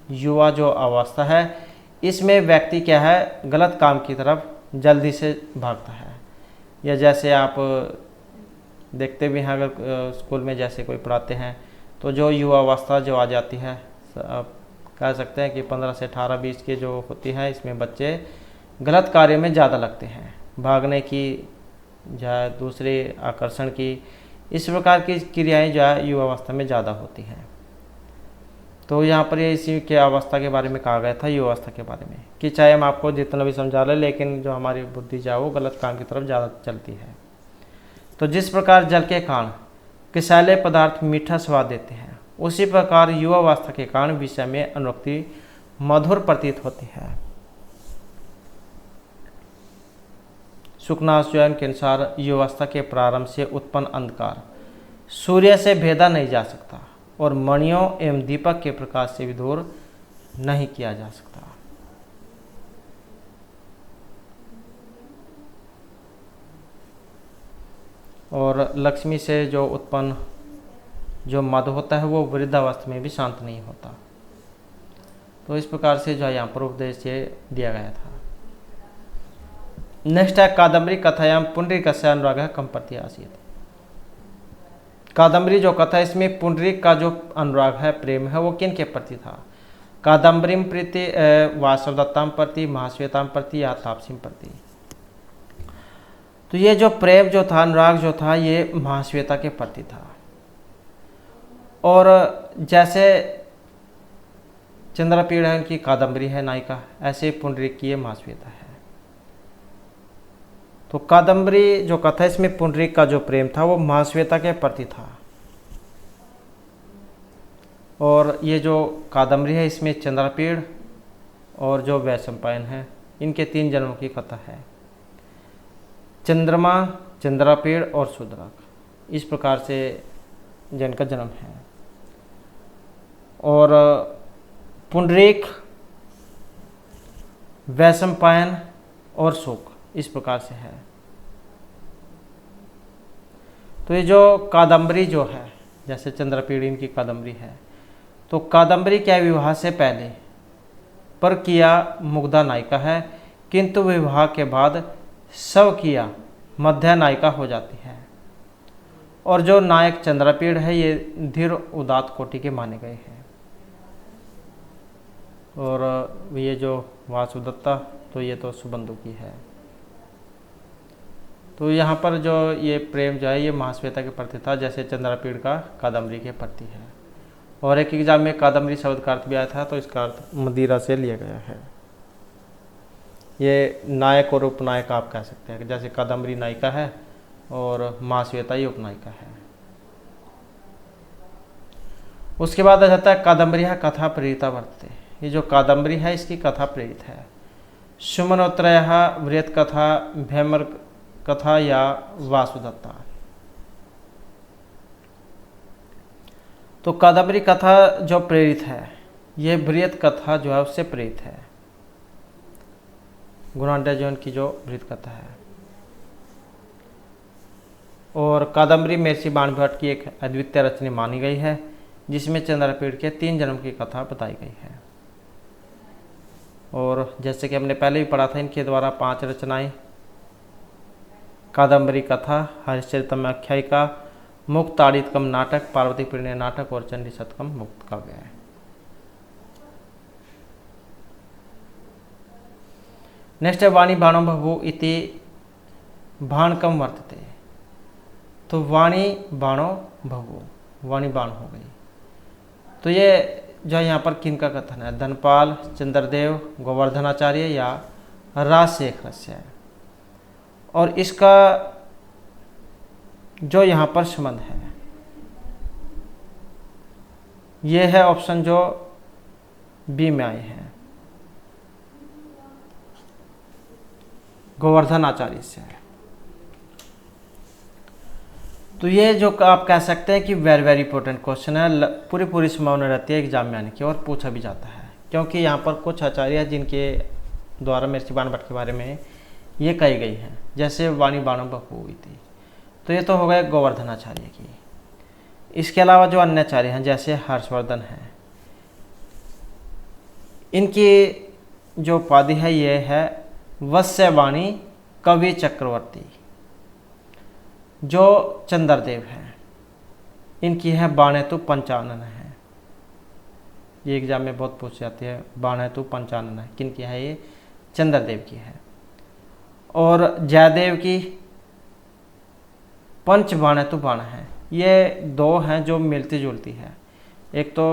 युवा जो अवस्था है, इसमें व्यक्ति क्या है गलत काम की तरफ जल्दी से भागता है। या जैसे आप देखते भी हैं, अगर स्कूल में जैसे कोई पढ़ाते हैं, तो जो युवा अवस्था जो आ जाती है, कह सकते हैं कि 15 से 18-20 की जो होती है, इसमें बच्चे गलत कार्य में ज़्यादा लगते हैं, भागने की या दूसरे आकर्षण की, इस प्रकार की क्रियाएं जो है युवा अवस्था में ज़्यादा होती हैं। तो यहाँ पर ये इसी के अवस्था के बारे में कहा गया था, युवा अवस्था के बारे में, कि चाहे हम आपको जितना भी समझा लें, लेकिन जो हमारी बुद्धि जो है वो गलत काम की तरफ ज़्यादा चलती है। तो जिस प्रकार जल के कारण किसाले पदार्थ मीठा स्वाद देते हैं, उसी प्रकार युवा अवस्था के कारण विषय में अनुरक्ति मधुर प्रतीत होती है। शुकनासयन के अनुसार युवावस्था के प्रारंभ से उत्पन्न अंधकार सूर्य से भेदा नहीं जा सकता और मणियों एवं दीपक के प्रकाश से भी दूर नहीं किया जा सकता। और लक्ष्मी से जो उत्पन्न जो मद होता है वो वृद्धावस्था में भी शांत नहीं होता। तो इस प्रकार से जो है यहाँ पर उपदेश ये दिया गया था। नेक्स्ट है कादम्बरी कथायाम पुंडरीकस्य अनुरागः कम प्रति आसीत्। कादम्बरी जो कथा है इसमें पुंडरीक का जो अनुराग है, प्रेम है, वो किन के प्रति था? कादम्बरीम प्रति, वासवदत्ताम प्रति, महाश्वेताम प्रति या तापसीम प्रति। तो ये जो प्रेम जो था, अनुराग जो था, ये महाश्वेता के प्रति था। और जैसे चंद्रपीड़ है उनकी कादम्बरी है नायिका, ऐसे पुंडरीक की ये महाश्वेता है। तो कादम्बरी जो कथा इसमें पुंडरीक का जो प्रेम था वो महाश्वेता के प्रति था। और ये जो कादम्बरी है इसमें चंद्रपीड़ और जो वैशंपायन है, इनके 3 जन्मों की कथा है। चंद्रमा, चंद्रापीड़ और शूद्रक, इस प्रकार से जिनका जन्म है। और पुंडरीक, वैशंपायन और शुक, इस प्रकार से है। तो ये जो कादम्बरी जो है, जैसे चंद्रपीड़ इनकी कादम्बरी है, तो कादम्बरी क्या विवाह से पहले पर किया मुग्धा नायिका है, किंतु विवाह के बाद सब किया मध्य नायिका हो जाती है। और जो नायक चंद्रपीड़ है, ये धीर उदात कोटि के माने गए हैं। और ये जो वासुदत्ता, तो ये तो सुबंधु की है। तो यहाँ पर जो ये प्रेम जो है, ये महाश्वेता के प्रति था, जैसे चंद्रपीड़ का कादम्बरी के प्रति है। और एक एग्जाम में कादम्बरी शब्द का अर्थ भी आया था, तो इसका अर्थ मदिरा से लिया गया है। ये नायक और उपनायक आप कह सकते हैं, जैसे कादम्बरी नायिका है और महाश्वेता ये उपनायिका है। उसके बाद आ जाता है कादम्बरी है कथा प्रेरिता वर्तते। ये जो कादम्बरी है, इसकी कथा प्रेरित है। सुमनोत्रयः वृहत कथा, भैमर कथा या वासुदत्ता। तो कादम्बरी कथा जो प्रेरित है, ये बृहत कथा जो है उससे प्रेरित है। गुणाढ्य की जो बृहत कथा है। और कादम्बरी महर्षि बाणभट्ट की एक अद्वितीय रचना मानी गई है, जिसमें चंद्रपीड़ के 3 जन्म की कथा बताई गई है। और जैसे कि हमने पहले भी पढ़ा था, इनके द्वारा 5 रचनाएं, कादम्बरी कथा, हरिश्चरितम आख्यायिका, मुक्ताड़ितकम नाटक, पार्वती प्रणय नाटक और चंडी शतकम मुक्त काव्य है। नेक्स्ट है वाणी बाणो बभू इति भाणकम वर्तते। तो वाणी बाणो बभू, वाणी बाण हो गई। तो ये जो यहाँ पर किनका कथन है, धनपाल, चंद्रदेव, गोवर्धनाचार्य या राजशेखरस्य है। और इसका जो यहाँ पर संबंध है, ये है ऑप्शन जो बी में आए हैं, गोवर्धनाचार्य से है। तो ये जो आप कह सकते हैं कि वेरी इंपॉर्टेंट क्वेश्चन है, पूरी संभावना रहती है एग्जाम में आने की, और पूछा भी जाता है, क्योंकि यहाँ पर कुछ आचार्य हैं जिनके द्वारा महर्षि बाणभट्ट के बारे में ये कही गई है, जैसे वाणी बाणो बभू हुई थी। तो ये तो हो गए गोवर्धनाचार्य की। इसके अलावा जो अन्य आचार्य हैं, जैसे हर्षवर्धन हैं, इनकी जो उपाधि है ये है वत्स्यवाणी कवि चक्रवर्ती। जो चंद्रदेव हैं, इनकी है बाणेतु पंचानन है। ये एग्जाम में बहुत पूछ जाती है, बाणेतु पंचानन है, किनकी है ये? चंद्रदेव की है। और जयदेव की पंच बाणेतु बाण है। ये 2 हैं जो मिलती जुलती है। एक तो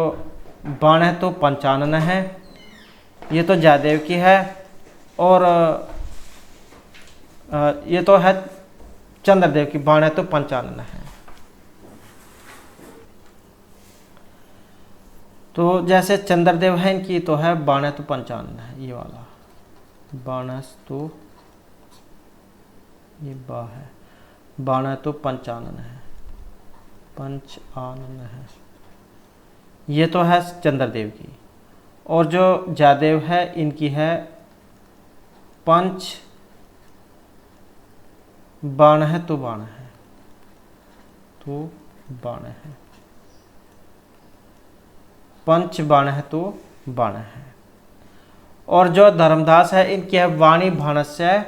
बाणेतु पंचानन है, ये तो जयदेव की है, और ये तो है चंद्रदेव की, बाणेतु पंचानन है। तो जैसे चंद्रदेव है, इनकी तो है बाणेतु पंचानन है, ये वाला बाणस्तु, ये बा है, बाणेतु पंचानन है, पंचानन है, ये तो है चंद्रदेव की। और जो जयदेव है, इनकी है पंच बाण है, तो बाण है, तो बाण है, पंच बाण है, तो बाण है। और जो धर्मदास है, इनकी है वाणी भाणस्य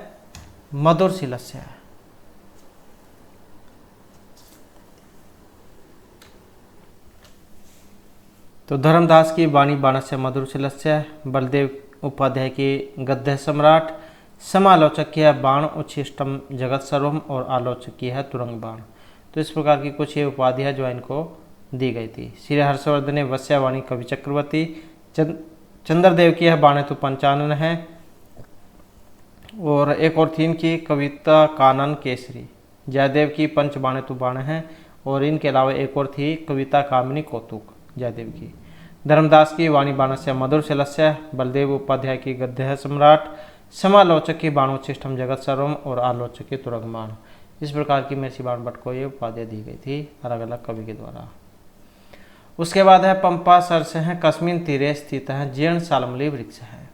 मधुर शिलस्य है। तो धर्मदास की वाणी बाणस्य मधुर शिलस्य है। बलदेव उपाध्याय की गद्य सम्राट, समालोचक की है बाण उच्छिष्टम जगत सर्वम, और आलोचक की है तुरंग बाण। तो इस प्रकार की कुछ ये उपाधि है जो इनको दी गई थी। श्री हर्षवर्धन ने वत्स्यवाणी कवि चक्रवर्ती, चंद्रदेव की है बाणेतु पंचानन है, और एक और थी इनकी कविता कानन केसरी। जयदेव की पंच बाणेतु बाण है, और इनके अलावा एक और थी कविता कामिनी कौतुक जयदेव की। धर्मदास की वाणी बाणस्य मधुर शिलस्य, बलदेव उपाध्याय की गद्य है सम्राट, समालोचक की बाणोच्छिष्टम जगत सर्वम और आलोचक की तुरंगबाण। इस प्रकार की महर्षि बाण भट्ट को ये उपाधियाँ दी गई थी अलग अलग कवि के द्वारा। उसके बाद है पंपा सरस है कस्मिन तीरे स्थित है जीर्ण सालमली वृक्ष है।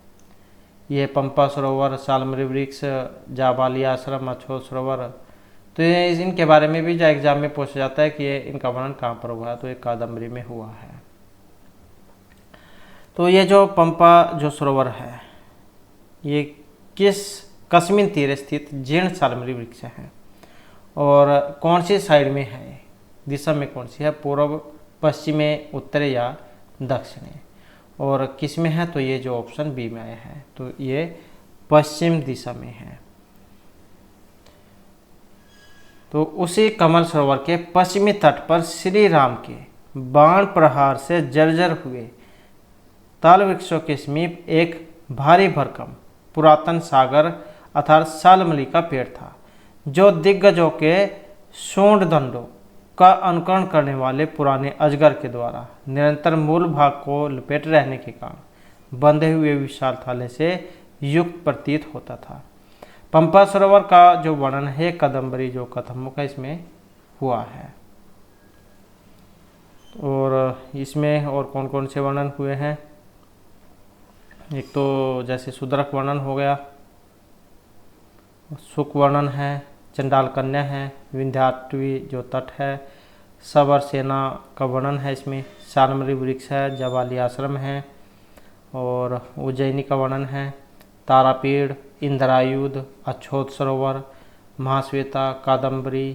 ये पंपा सरोवर, सालमली वृक्ष, जाबाली आश्रम, अछोत सरोवर, तो ये इनके बारे में भी जो एग्जाम में पूछा जाता है कि ये इनका वर्णन कहाँ पर हुआ, तो ये कादम्बरी में हुआ है। तो ये जो पंपा जो सरोवर है ये किस कस्मिन तीर स्थित जीर्ण सालमली वृक्ष है और कौन सी साइड में है, दिशा में कौन सी है, पूर्व, पश्चिमी, उत्तरी या दक्षिणी, और किस में है, तो ये जो ऑप्शन बी में आया है तो ये पश्चिम दिशा में है। तो उसी कमल सरोवर के पश्चिमी तट पर श्री राम के बाण प्रहार से जर्जर हुए ताल वृक्षों के समीप एक भारी भरकम पुरातन सागर अर्थात सालमली का पेड़ था, जो दिग्गजों के सूंड दंडों का अनुकरण करने वाले पुराने अजगर के द्वारा निरंतर मूल भाग को लपेट रहने के कारण बंधे हुए विशाल थाले से युक्त प्रतीत होता था। पंपा सरोवर का जो वर्णन है कादम्बरी जो कथामुख है इसमें हुआ है। और इसमें और कौन कौन से वर्णन हुए हैं, एक तो जैसे सुदरक वर्णन हो गया, सुख वर्णन है, चंडाल कन्या है, विंध्याटवी जो तट है, सबर सेना का वर्णन है, इसमें सालमली वृक्ष है, जवाली आश्रम है और उज्जैनी का वर्णन है, तारापीड़, इंद्रायुध, अछोत सरोवर, महाश्वेता, कादम्बरी,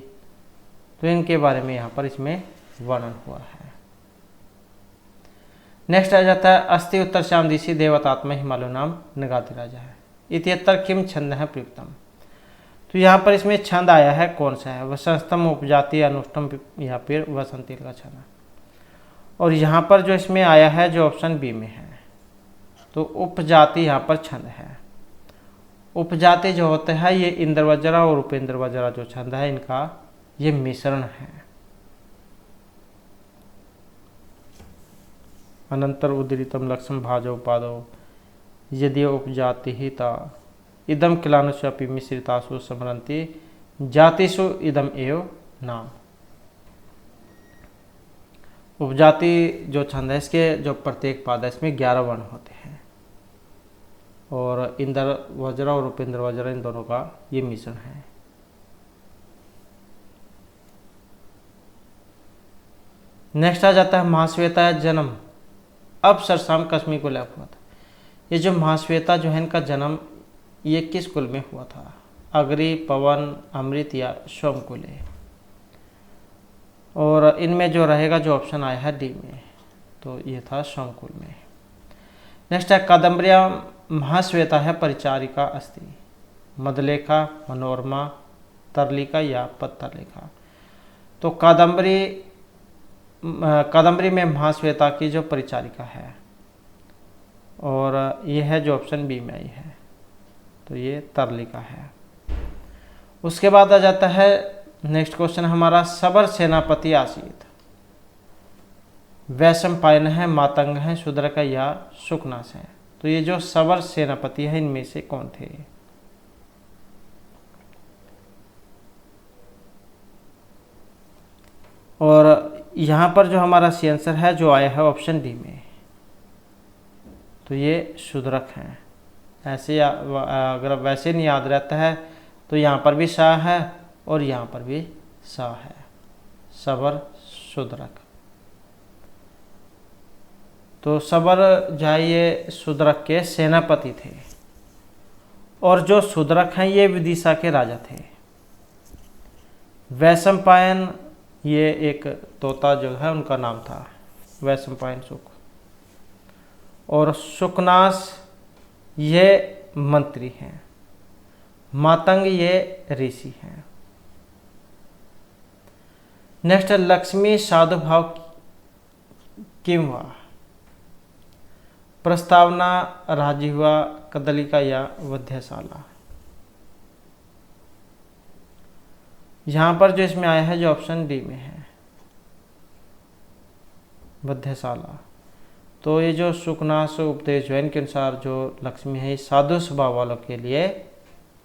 तो इनके बारे में यहाँ पर इसमें वर्णन हुआ है। नेक्स्ट आ जाता है अस्ति उत्तर श्याम दिशि देवतात्मा हिमालय नाम नगाति राजा है इत्यत्र किम छंद है प्रयुक्तम। तो यहाँ पर इसमें छंद आया है कौन सा है, वसंतम, उपजाति, अनुष्टम या फिर वसंती का छंद। और यहाँ पर जो इसमें आया है जो ऑप्शन बी में है तो उपजाति यहाँ पर छंद है। उपजाति जो होता है ये इंद्रवज्रा और उपेंद्र वज्रा जो छंद है इनका ये मिश्रण है। अनंतर उदीरितम लक्ष्म भाजो पादो यदि उपजाति ही ता इदम किलानुष्वपि मिश्रितासु समरंती जातिषु इदम एव नाम। उपजाति जो छंद है इसके जो प्रत्येक पाद है इसमें 11 वर्ण होते हैं और इंद्र वज्रा और उपेंद्र वज्रा इन दोनों का ये मिश्रण है। नेक्स्ट आ जाता है महाश्वेता जन्म अब सरसाम कश्मीर को लैप हुआ था। ये जो महाश्वेता जो है इनका जन्म ये किस कुल में हुआ था, अग्नि, पवन, अमृत या सोमकुले, और इनमें जो रहेगा जो ऑप्शन आया है डी में तो ये था सोमकुल में। नेक्स्ट है कादम्बरिया महाश्वेता है परिचारिका अस्ति, मदलेखा, मनोरमा, तरलिका या पत्तरलेखा। तो कादम्बरी में महाश्वेता की जो परिचारिका है और ये है जो ऑप्शन बी में आई है तो ये तरलिका है। उसके बाद आ जाता है नेक्स्ट क्वेश्चन हमारा सबर सेनापति आसीत, वैशंपायन है, मातंग है, शूद्रक या शुकनाश है। तो ये जो सबर सेनापति है इनमें से कौन थे। और यहाँ पर जो हमारा सी आंसर है जो आया है ऑप्शन डी में तो ये शूद्रक हैं। ऐसे अगर वैसे नहीं याद रहता है तो यहाँ पर भी सा है और यहाँ पर भी सा है, सबर शूद्रक। तो सबर जो है ये शूद्रक के सेनापति थे और जो शूद्रक हैं ये विदिशा के राजा थे। वैशंपायन ये एक तोता जो है उनका नाम था वैशंपायन शुक, और शुकनाश ये मंत्री हैं, मातंग ये ऋषि हैं। नेक्स्ट लक्ष्मी साधु भाव किम हुआ, प्रस्तावना, राजीवा, कदलिका या वध्यशाला। यहाँ पर जो इसमें आया है जो ऑप्शन डी में है वध्यशाला। तो ये जो सुकनास उपदेश जो है इनके अनुसार जो लक्ष्मी है साधु स्वभाव वालों के लिए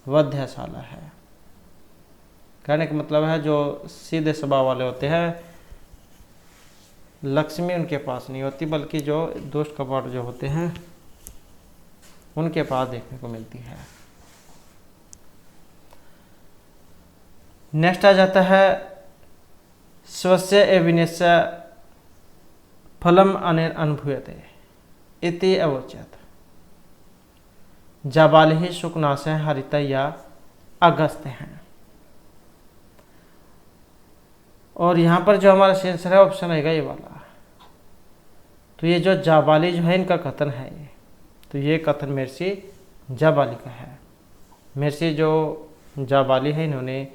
वध्यशाला है। कहने का मतलब है जो सीधे स्वभाव वाले होते हैं लक्ष्मी उनके पास नहीं होती, बल्कि जो दुष्ट कपट जो होते हैं उनके पास देखने को मिलती है। नेक्स्ट आ जाता है स्वस्य एविनेस्य फलम अनुभूयते इति अवोचत। जाबाल ही सुकनाश हरित या अगस्त हैं। और यहाँ पर जो हमारा आंसर है ऑप्शन आएगा ये वाला। तो ये जो जाबाली जो है इनका कथन है ये, तो ये कथन महर्षि जाबाली का है। महर्षि जो जाबाली है इन्होंने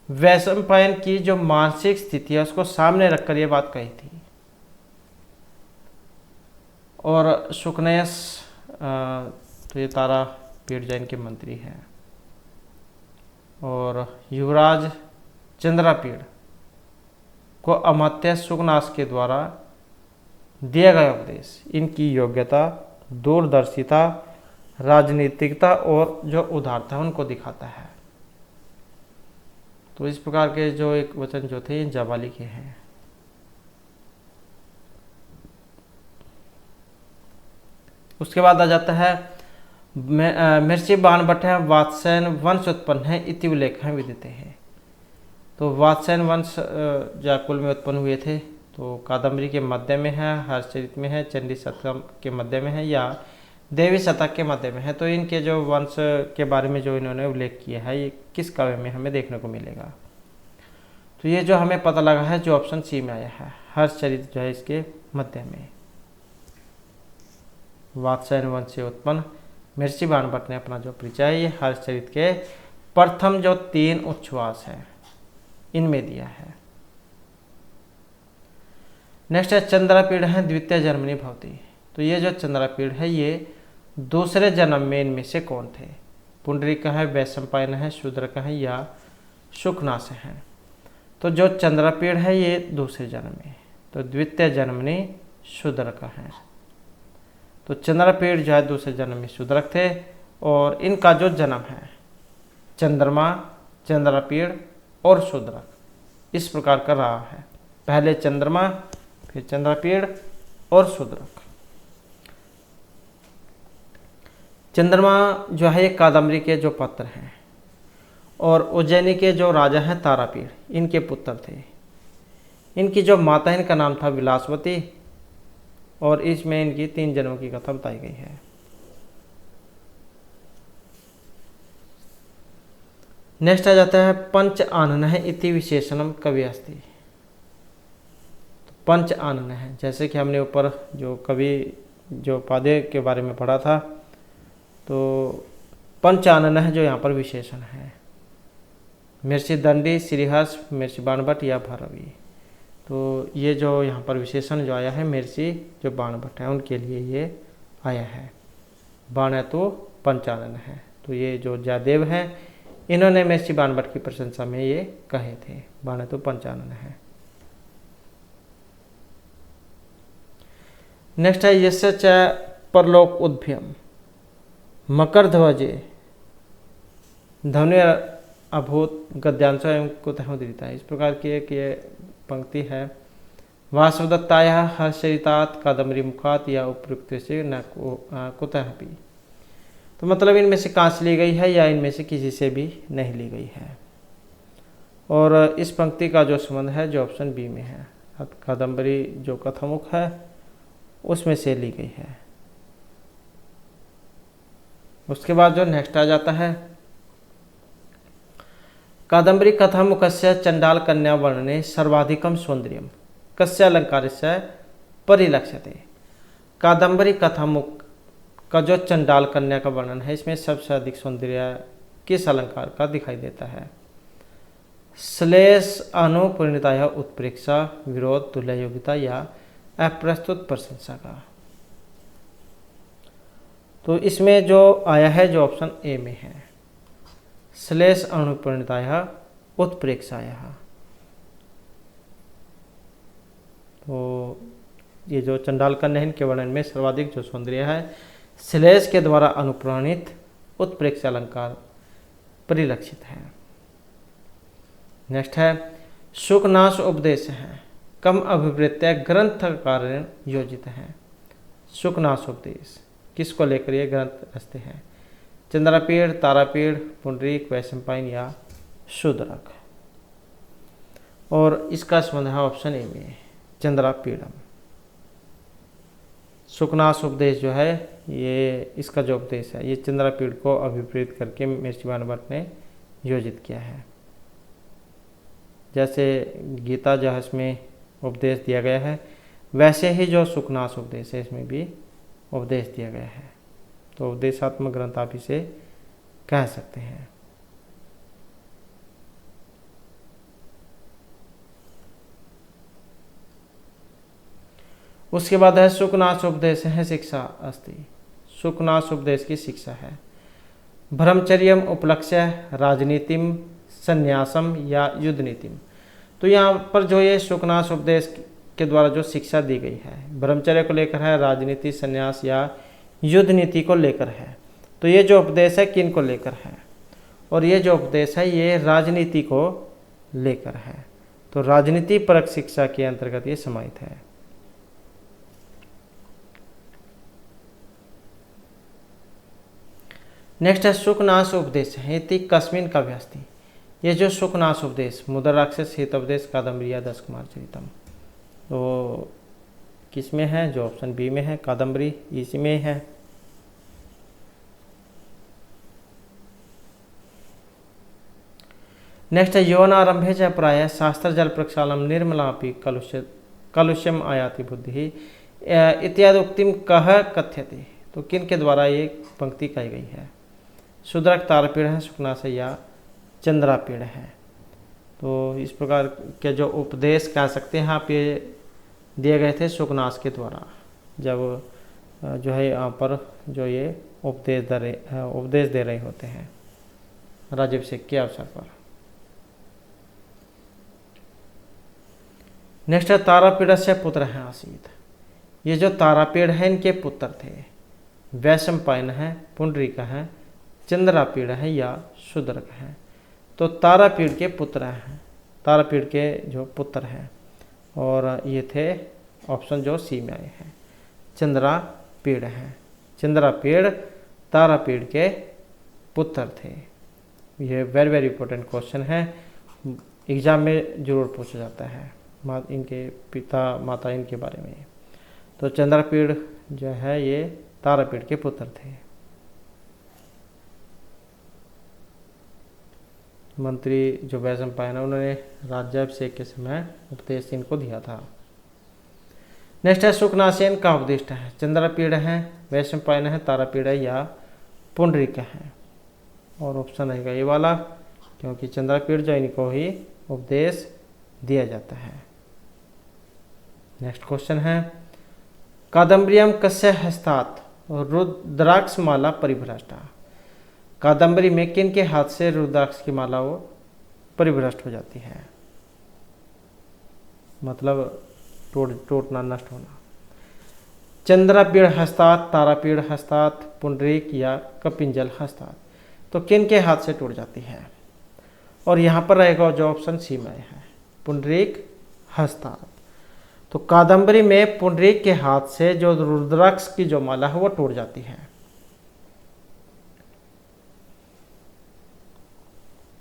वैशंपायन की जो मानसिक स्थिति है उसको सामने रखकर ये बात कही थी। और सुकनयस तो ये तारा पीठ जैन के मंत्री हैं। और युवराज चंद्रापीड़ को अमात्य सुकनास के द्वारा दिया गया उपदेश इनकी योग्यता, दूरदर्शिता, राजनीतिकता और जो उदारता उनको दिखाता है। तो इस प्रकार के जो एक वचन जो थे जाबाली के हैं। उसके बाद आ जाता है महर्षि बाणभट्ट वात्स्यायन वंश उत्पन्न है इति उल्लेख विदिते हैं। तो वात्स्यायन वंश जाकुल में उत्पन्न हुए थे। तो कादम्बरी के मध्य में है, हर्षचरित में है, चंडी शतकम के मध्य में है या देवी शतक के मध्य में है। तो इनके जो वंश के बारे में जो इन्होंने उल्लेख किया है ये किस काव्य में हमें देखने को मिलेगा। तो ये जो हमें पता लगा है जो ऑप्शन सी में आया है, हर्षचरित जो है इसके मध्य में। वात्स्यायन वंश से उत्पन्न महर्षि बाणभट्ट ने अपना जो परिचय है ये हर्षचरित के प्रथम जो 3 उच्छ्वास है इनमें दिया है। नेक्स्ट है चंद्रापीड़ है द्वितीय जन्मनि भवति। तो ये जो चंद्रापीड़ है ये दूसरे जन्म में इनमें से कौन थे? पुंडरीक है, वैशंपायन है, शूद्रक है या सुकनास है। तो जो चंद्रापीड़ है ये दूसरे जन्म में, तो द्वितीय जन्मनि शूद्रक है। तो चंद्रापीड़ जो है दूसरे जन्म में शूद्रक थे और इनका जो जन्म है चंद्रमा, चंद्रापीड़ और शूद्रक इस प्रकार का रहा है। पहले चंद्रमा, फिर चंद्रापीड़ और शूद्रक। चंद्रमा जो है ये कादम्बरी के जो पत्र हैं और उज्जैनी के जो राजा हैं तारापीड़ इनके पुत्र थे। इनकी जो माता है इनका नाम था विलासवती और इसमें इनकी 3 जन्मों की कथा बताई गई है। नेक्स्ट आ जाता है पंच आनन है इति विशेषणम कवि अस्ति। पंच आनन है, जैसे कि हमने ऊपर जो कवि जो पादे के बारे में पढ़ा था, तो पंच आनन है जो यहाँ पर विशेषण है। महर्षि दंडी, श्रीहर्ष, महर्षि बाणभट्ट या भैरवी। तो ये जो यहाँ पर विशेषण जो आया है महर्षि जो बाणभट्ट है उनके लिए ये आया है। बाण है तो पंचानन है। तो ये जो जयदेव हैं इन्होंने महर्षि बाणभट्ट की प्रशंसा में ये कहे थे, बाण है तो पंचानन है। नेक्स्ट है यस्य च परलोक उद्भ्यम मकर ध्वजे ध्वनि अभूत गद्यांश एवं कुतः उदीरिता है। इस प्रकार की एक ये पंक्ति है। वासुदत्ताया हर्षरितात कादम्बरी मुखात या उपयुक्त से न कुतः भी। तो मतलब इनमें से कहाँ से ली गई है या इनमें से किसी से भी नहीं ली गई है। और इस पंक्ति का जो संबंध है जो ऑप्शन बी में है, कादम्बरी जो कथामुख है उसमें से ली गई है। उसके बाद जो नेक्स्ट आ जाता है कादम्बरी कथामुखस्य चंडाल कन्या वर्णने सर्वाधिकम सौंदर्यम कस्य अलंकारस्य परिलक्ष्यते। कादम्बरी कथामुख का जो चंडाल कन्या का वर्णन है इसमें सबसे अधिक सौंदर्य किस अलंकार का दिखाई देता है? श्लेष अनुपूर्णता या उत्प्रेक्षा, विरोध, तुल्य योग्यता या अप्रस्तुत प्रशंसा का। तो इसमें जो आया है जो ऑप्शन ए में है, श्लेष अनुपूर्णताया उत्प्रेक्षाया। तो ये जो चंडाल कन्या है इनके वर्णन में सर्वाधिक जो सौंदर्य है श्लेष के द्वारा अनुप्राणित उत्प्रेक्ष अलंकार परिलक्षित है। नेक्स्ट है सुखनाश उपदेश है कम अभिप्रेत्य ग्रंथ कारण योजित है। सुखनाश उपदेश किसको लेकर ये ग्रंथ रचते हैं? चंद्रापीड़, तारापीड़, पुंडरीक, वैशंपायन या शूद्रक। और इसका संबंध है ऑप्शन ए में चंद्रापीड़म। सुखनाश उपदेश जो है ये इसका जो उपदेश है ये चंद्रापीड़ को अभिप्रेत करके महर्षि भानुभट ने योजित किया है। जैसे गीता जो है इसमें उपदेश दिया गया है वैसे ही जो सुखनाश उपदेश है इसमें भी उपदेश दिया गया है। तो उपदेशात्मक ग्रंथ आप इसे कह सकते हैं। उसके बाद है सुखनाश उपदेश है शिक्षा अस्ति। सुखनाश उपदेश की शिक्षा है ब्रह्मचर्यम उपलक्ष्य राजनीतिम संन्यासम या युद्ध नीतिम। तो यहाँ पर जो ये सुखनाश उपदेश के द्वारा जो शिक्षा दी गई है ब्रह्मचर्य को लेकर है, राजनीति, संन्यास या युद्ध नीति को लेकर है। तो ये जो उपदेश है किन को लेकर है? और ये जो उपदेश है ये राजनीति को लेकर है। तो राजनीति परक शिक्षा के अंतर्गत ये समाहित है। नेक्स्ट है सुखनाश उपदेश हेति कस्मिन काव्यास्ति। ये जो सुखनाश उपदेश मुद्रा राक्षस हितोपदेश कादम्बरी या दश कुमार चरितम तो किस में है? जो ऑप्शन बी में है कादम्बरी इसी में है। नेक्स्ट है यौवनारंभे च प्राय शास्त्र जल प्रक्षालम निर्मलापि कलुष्यम आयाति बुद्धि इत्यादि उक्तिम कह कथ्यते। तो किन के द्वारा ये पंक्ति कही गई है? शूद्रक, तारापीड़ है, सुखनाश या चंद्रापीड़ है। तो इस प्रकार के जो उपदेश कह सकते हैं आप ये दिए गए थे सुखनाश के द्वारा जब जो है यहाँ पर जो ये उपदेश दे रहे होते हैं राज्याभिषेक के अवसर पर। नेक्स्ट है तारापीड़ से पुत्र हैं आसीत। ये जो तारापीड़ है इनके पुत्र थे वैशंपायन है, पुंडरीक है, चंद्रापीड़ है या शूद्रक है। तो तारापीड़ के पुत्र हैं, तारापीड़ के जो पुत्र हैं और ये थे ऑप्शन जो सी में आए हैं चंद्रापीड़ हैं। चंद्रापीड़ तारापीड़ के पुत्र थे। ये वेरी वेरी इंपॉर्टेंट क्वेश्चन है, एग्जाम में जरूर पूछा जाता है इनके पिता माता इनके बारे में। तो चंद्रापीड़ जो है ये तारापीड़ के पुत्र थे। मंत्री जो वैशंपायन है उन्होंने राज्याभिषेक के समय उपदेश इनको दिया था। नेक्स्ट है सुखनासेन का उपदिष्ट है। चंद्रापीड़ है, वैशंपायन है, तारापीड़ है या पुंडरीक है। और ऑप्शन रहेगा ये वाला क्योंकि चंद्रापीड़ जो इनको ही उपदेश दिया जाता है। नेक्स्ट क्वेश्चन है कादम्बरियम कस्य हस्तात् रुद्राक्ष माला परिभ्रष्टा। कादम्बरी में किन के हाथ से रुद्राक्ष की माला वो परिभ्रष्ट हो जाती है, मतलब टूटना नष्ट होना। चंद्रापीड़ हस्तात्, तारापीड़ हस्तात्, पुंडरीक या कपिंजल हस्तात्। तो किन के हाथ से टूट जाती है? और यहाँ पर रहेगा जो ऑप्शन सी में है पुंडरीक हस्तात्। तो कादम्बरी में पुंडरीक के हाथ से जो रुद्राक्ष की जो माला है वो टूट जाती है।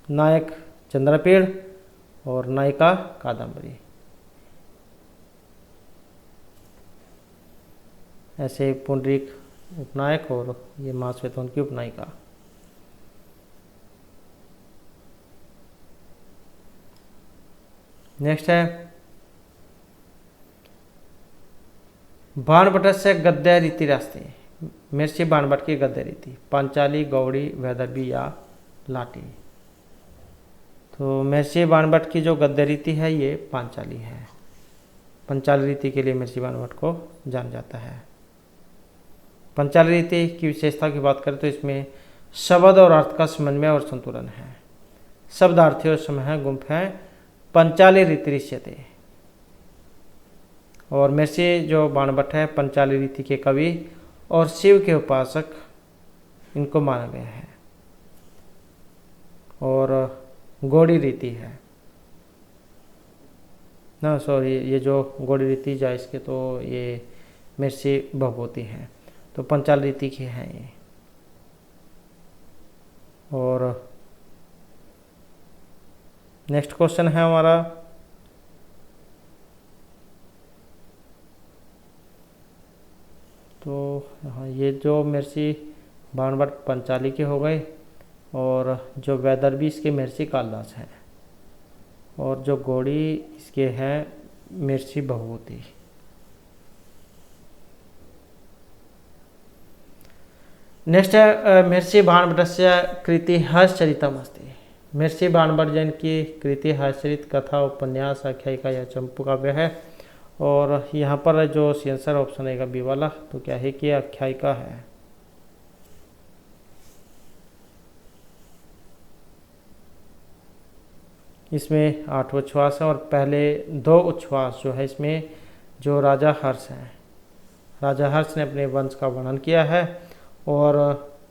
नायक चंद्रापीड़ और नायिका कादम्बरी। ऐसे पुंडरीक उपनायक और ये माँ श्वेता उनकी उपनायिका। नेक्स्ट है बाणभट्ट से गद्य रीति रास्ते। महर्षि बाणभट्ट की गद्य रीति पांचाली, गौड़ी, वैदर्भी या लाटी। तो महर्षि बाणभट्ट की जो गद्य रीति है ये पांचाली है। पंचाली रीति के लिए महर्षि बाणभट्ट को जाना जाता है। पंचाली रीति की विशेषता की बात करें तो इसमें शब्द और अर्थ का समन्वय और संतुलन है। शब्दार्थी और समय गुंफ है पंचाली रीति ऋष्यते। और महर्षि जो बाणभट्ट है पंचाली रीति के कवि और शिव के उपासक इनको माना गया है। और गौड़ी रीति है ना, सॉरी, ये जो गौड़ी रीति जा इसके तो ये महर्षि भभूति हैं, तो पंचाल रीति के हैं ये। और नेक्स्ट क्वेश्चन है हमारा, तो हाँ, ये जो महर्षि बाणभट्ट पंचाली के हो गए, और जो वैदर्भी इसके महर्षि कालिदास हैं, और जो गौड़ी इसके हैं महर्षि भभूति। नेक्स्ट है महर्षि बाणभट्टस्य कृति हर्षचरितम् अस्ति। महर्षि बाणभट्ट जैन की कृति हर्षचरित कथा उपन्यास आख्यायिका या चंपू काव्य है। और यहाँ पर जो आंसर ऑप्शन आएगा बी वाला, तो क्या है कि आख्यायिका है। इसमें 8 उच्छ्वास है और पहले 2 उच्छ्वास जो है इसमें जो राजा हर्ष हैं, राजा हर्ष ने अपने वंश का वर्णन किया है। और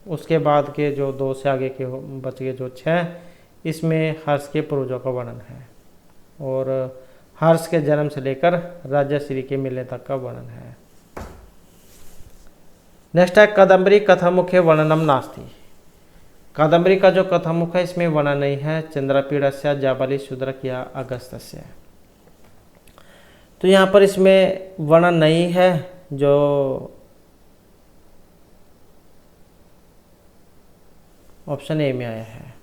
उसके बाद के जो 2 से आगे के बच गए जो 6, इसमें हर्ष के पूर्वजों का वर्णन है। और हर्ष के जन्म से लेकर राजश्री के मिलने तक का वर्णन है। नेक्स्ट है कादम्बरी कथामुखे वर्णनम नास्ति। कादम्बरी का जो कथामुख है इसमें वर्णन नहीं है चंद्रपीड़स्य जाबाली शूद्रक या अगस्त्य। तो यहाँ पर इसमें वर्णन नहीं है, जो ऑप्शन ए में आया है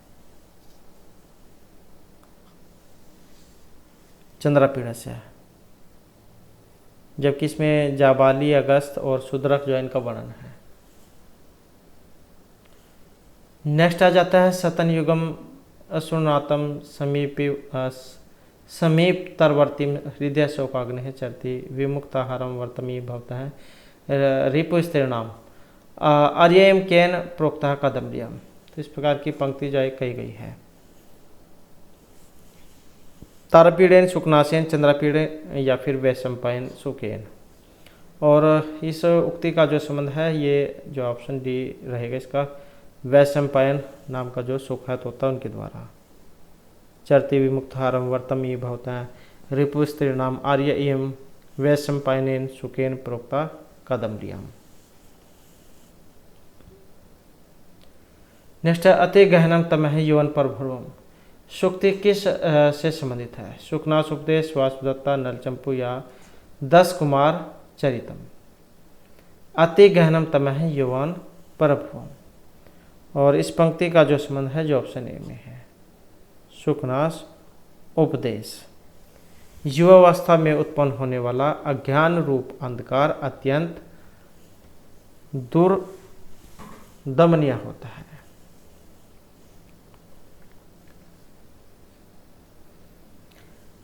चंद्रपीड़स्य, जबकि इसमें जाबाली अगस्त और शूद्रक जो है इनका वर्णन है। नेक्स्ट आ जाता है सतन युगम अश्रुनातम समीप तरवर्ती हृदय शोकाग्नि चरती विमुक्ताहारम वर्तमी भवता है रिपु स्त्रीणाम आर्यम केन प्रोक्ता कादम्बरियम। तो इस प्रकार की पंक्ति जो है कही गई है। तारपीड़ेन शुकनासेन चंद्रपीड़ेन या फिर वैशंपायन सुकेन। और इस उक्ति का जो संबंध है ये जो ऑप्शन डी रहेगा इसका, वैशंपायन नाम का जो सुखत होता है उनके द्वारा। चरती विमुक्तहारम वर्तम ये भवता है रिपु स्त्री नाम आर्य इम वैशंपायन सुकेन प्रोक्ता कादम्बरियम। नेक्स्ट है अति गहनम तमह यौवन पर भ्रुवम। सूक्ति किस से संबंधित है? सुखना सुखदेश वासुदत्ता नलचंपू या 10 कुमार चरितम। अति गहनम तमह यौवन पर भ्रुवम। और इस पंक्ति का जो संबंध है जो ऑप्शन ए में है, सुखनास उपदेश। युवावस्था में उत्पन्न होने वाला अज्ञान रूप अंधकार अत्यंत दुर्दमनीय होता है।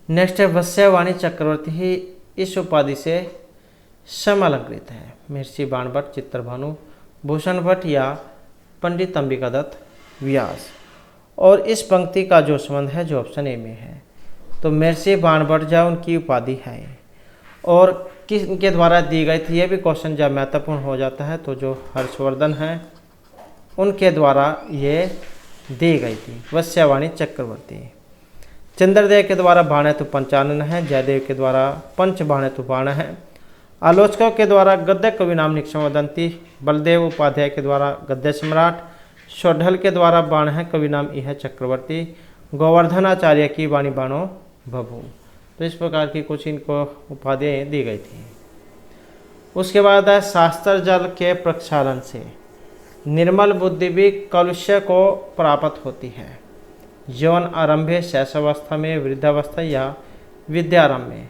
नेक्स्ट है वत्स्यवाणी चक्रवर्ती ही इस उपाधि से समलंकृत है। महर्षि बाणभट्ट, चित्रभानु, भूषण भट्ट या पंडित अंबिका दत्त, व्यास। और इस पंक्ति का जो संबंध है जो ऑप्शन ए में है, तो महर्षि बाणभट्ट जो उनकी उपाधि है और किसके द्वारा दी गई थी, यह भी क्वेश्चन जब महत्वपूर्ण हो जाता है। तो जो हर्षवर्धन हैं उनके द्वारा ये दी गई थी वत्स्यवाणी चक्रवर्ती। चंद्रदेव के द्वारा भाणेतु पंचानन है, जयदेव के द्वारा पंच भाणेतु बाण है, आलोचकों के द्वारा गद्य कवि नाम निक्षम वदंती, बलदेव उपाध्याय के द्वारा गद्य सम्राट, शोढल के द्वारा बाण है कवि नाम यह चक्रवर्ती, गोवर्धनाचार्य की वाणी बाणो भभू। तो इस प्रकार की कुछ इनको उपाधियाँ दी गई थी। उसके बाद है शास्त्र जल के प्रक्षालन से निर्मल बुद्धि भी कलुष्य को प्राप्त होती है। यौन आरंभे शैशवावस्था में, वृद्धावस्था या विद्यारंभ में।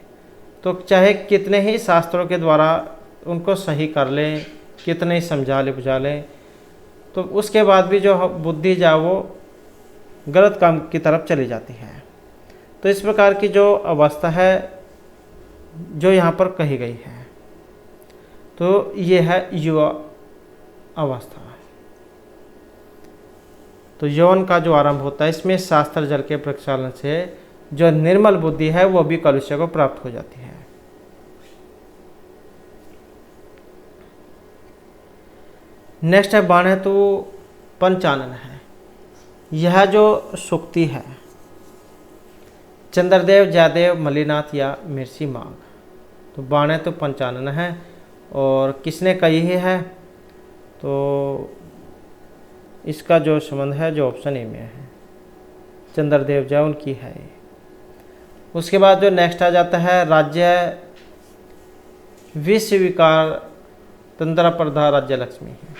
तो चाहे कितने ही शास्त्रों के द्वारा उनको सही कर लें, कितने ही समझा ले बुझा लें, तो उसके बाद भी जो बुद्धि जा वो गलत काम की तरफ चली जाती है। तो इस प्रकार की जो अवस्था है जो यहाँ पर कही गई है, तो ये है युवा अवस्था। तो यौन का जो आरंभ होता है इसमें शास्त्र जल के प्रक्षालन से जो निर्मल बुद्धि है वो भी कलुष्य को प्राप्त हो जाती है। नेक्स्ट है बाण है तो पंचानन है। यह जो सूक्ति है चंद्रदेव जयदेव मलिनाथ या मिर्ची मांग, तो बाण है तो पंचानन है और किसने कही है, तो इसका जो संबंध है जो ऑप्शन ए में है, चंद्रदेव जय उनकी है। उसके बाद जो नेक्स्ट आ जाता है राज्य विश्व विकार तंत्र प्रधा राज्य लक्ष्मी है।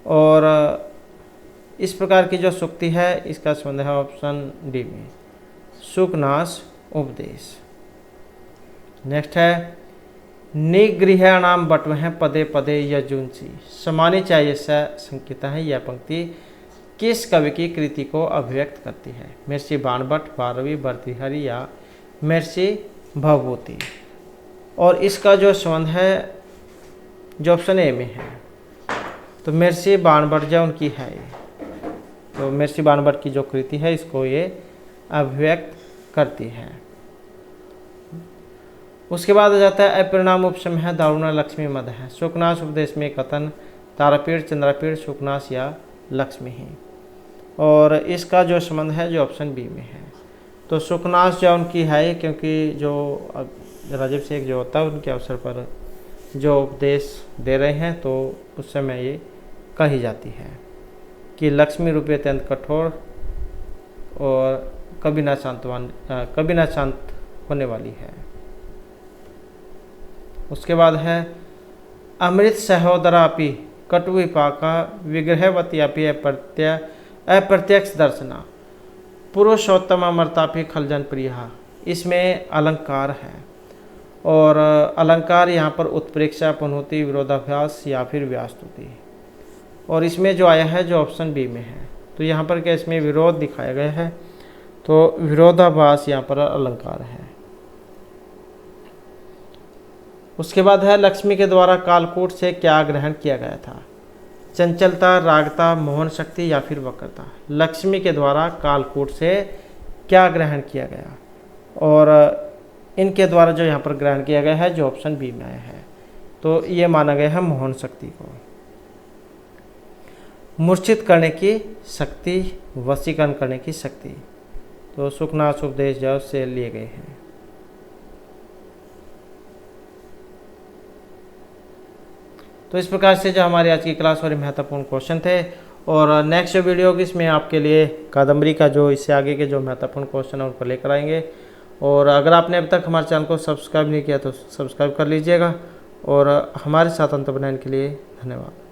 और इस प्रकार की जो सूक्ति है इसका संबंध है ऑप्शन डी में, सुखनाश उपदेश। नेक्स्ट है निगृहाणाम बटवह पदे पदे यजुंसी समानी चाहिए संकिता है। यह पंक्ति किस कवि की कृति को अभिव्यक्त करती है, महर्षि बाणभट्ट, भारवी, भर्तृहरि या महर्षि भवभूति। और इसका जो संबंध है जो ऑप्शन ए में है, तो महर्षि बाणभट्ट जो उनकी है, तो महर्षि बाणभट्ट की जो कृति है इसको ये अभिव्यक्त करती है। उसके बाद आ जाता है अपरिणाम उपशम है दारुणा लक्ष्मी मद है। सुखनाश उपदेश में कथन तारापीठ चंद्रापीठ सुखनाश या लक्ष्मी ही। और इसका जो संबंध है जो ऑप्शन बी में है, तो सुखनाश जो उनकी है क्योंकि जो राजभिषेक जो होता है उनके अवसर पर जो उपदेश दे रहे हैं तो उस समय ये कही जाती है कि लक्ष्मी रूपी अत्यंत कठोर और कभी ना शांत होने वाली है। उसके बाद है अमृत सहोदरापि कटु विपाका विग्रहवती अपि अप्रत्यक्ष दर्शना पुरुषोत्तम अमरतापि खलजन प्रिया। इसमें अलंकार है और अलंकार यहाँ पर उत्प्रेक्षा पुनोति विरोधाभ्यास या फिर व्यास्तुति। और इसमें जो आया है जो ऑप्शन बी में है, तो यहाँ पर क्या इसमें विरोध दिखाया गया है, तो विरोधाभास यहाँ पर अलंकार है। उसके बाद है लक्ष्मी के द्वारा कालकूट से क्या ग्रहण किया गया था, चंचलता, रागता, मोहन शक्ति या फिर वक्रता। लक्ष्मी के द्वारा कालकूट से क्या ग्रहण किया गया, और इनके द्वारा जो यहाँ पर ग्रहण किया गया है जो ऑप्शन बी में आया है, तो ये माना गया है मोहन शक्ति को। मूर्छित करने की शक्ति, वशीकरण करने की शक्ति, तो सुखनाश उपदेश जो से लिए गए हैं। तो इस प्रकार से जो हमारी आज की क्लास वाले महत्वपूर्ण क्वेश्चन थे, और नेक्स्ट जो वीडियो होगी इसमें आपके लिए कादम्बरी का जो इससे आगे के जो महत्वपूर्ण क्वेश्चन है उनको लेकर आएंगे। और अगर आपने अब तक हमारे चैनल को सब्सक्राइब नहीं किया तो सब्सक्राइब कर लीजिएगा, और हमारे साथ अंत बनाने के लिए धन्यवाद।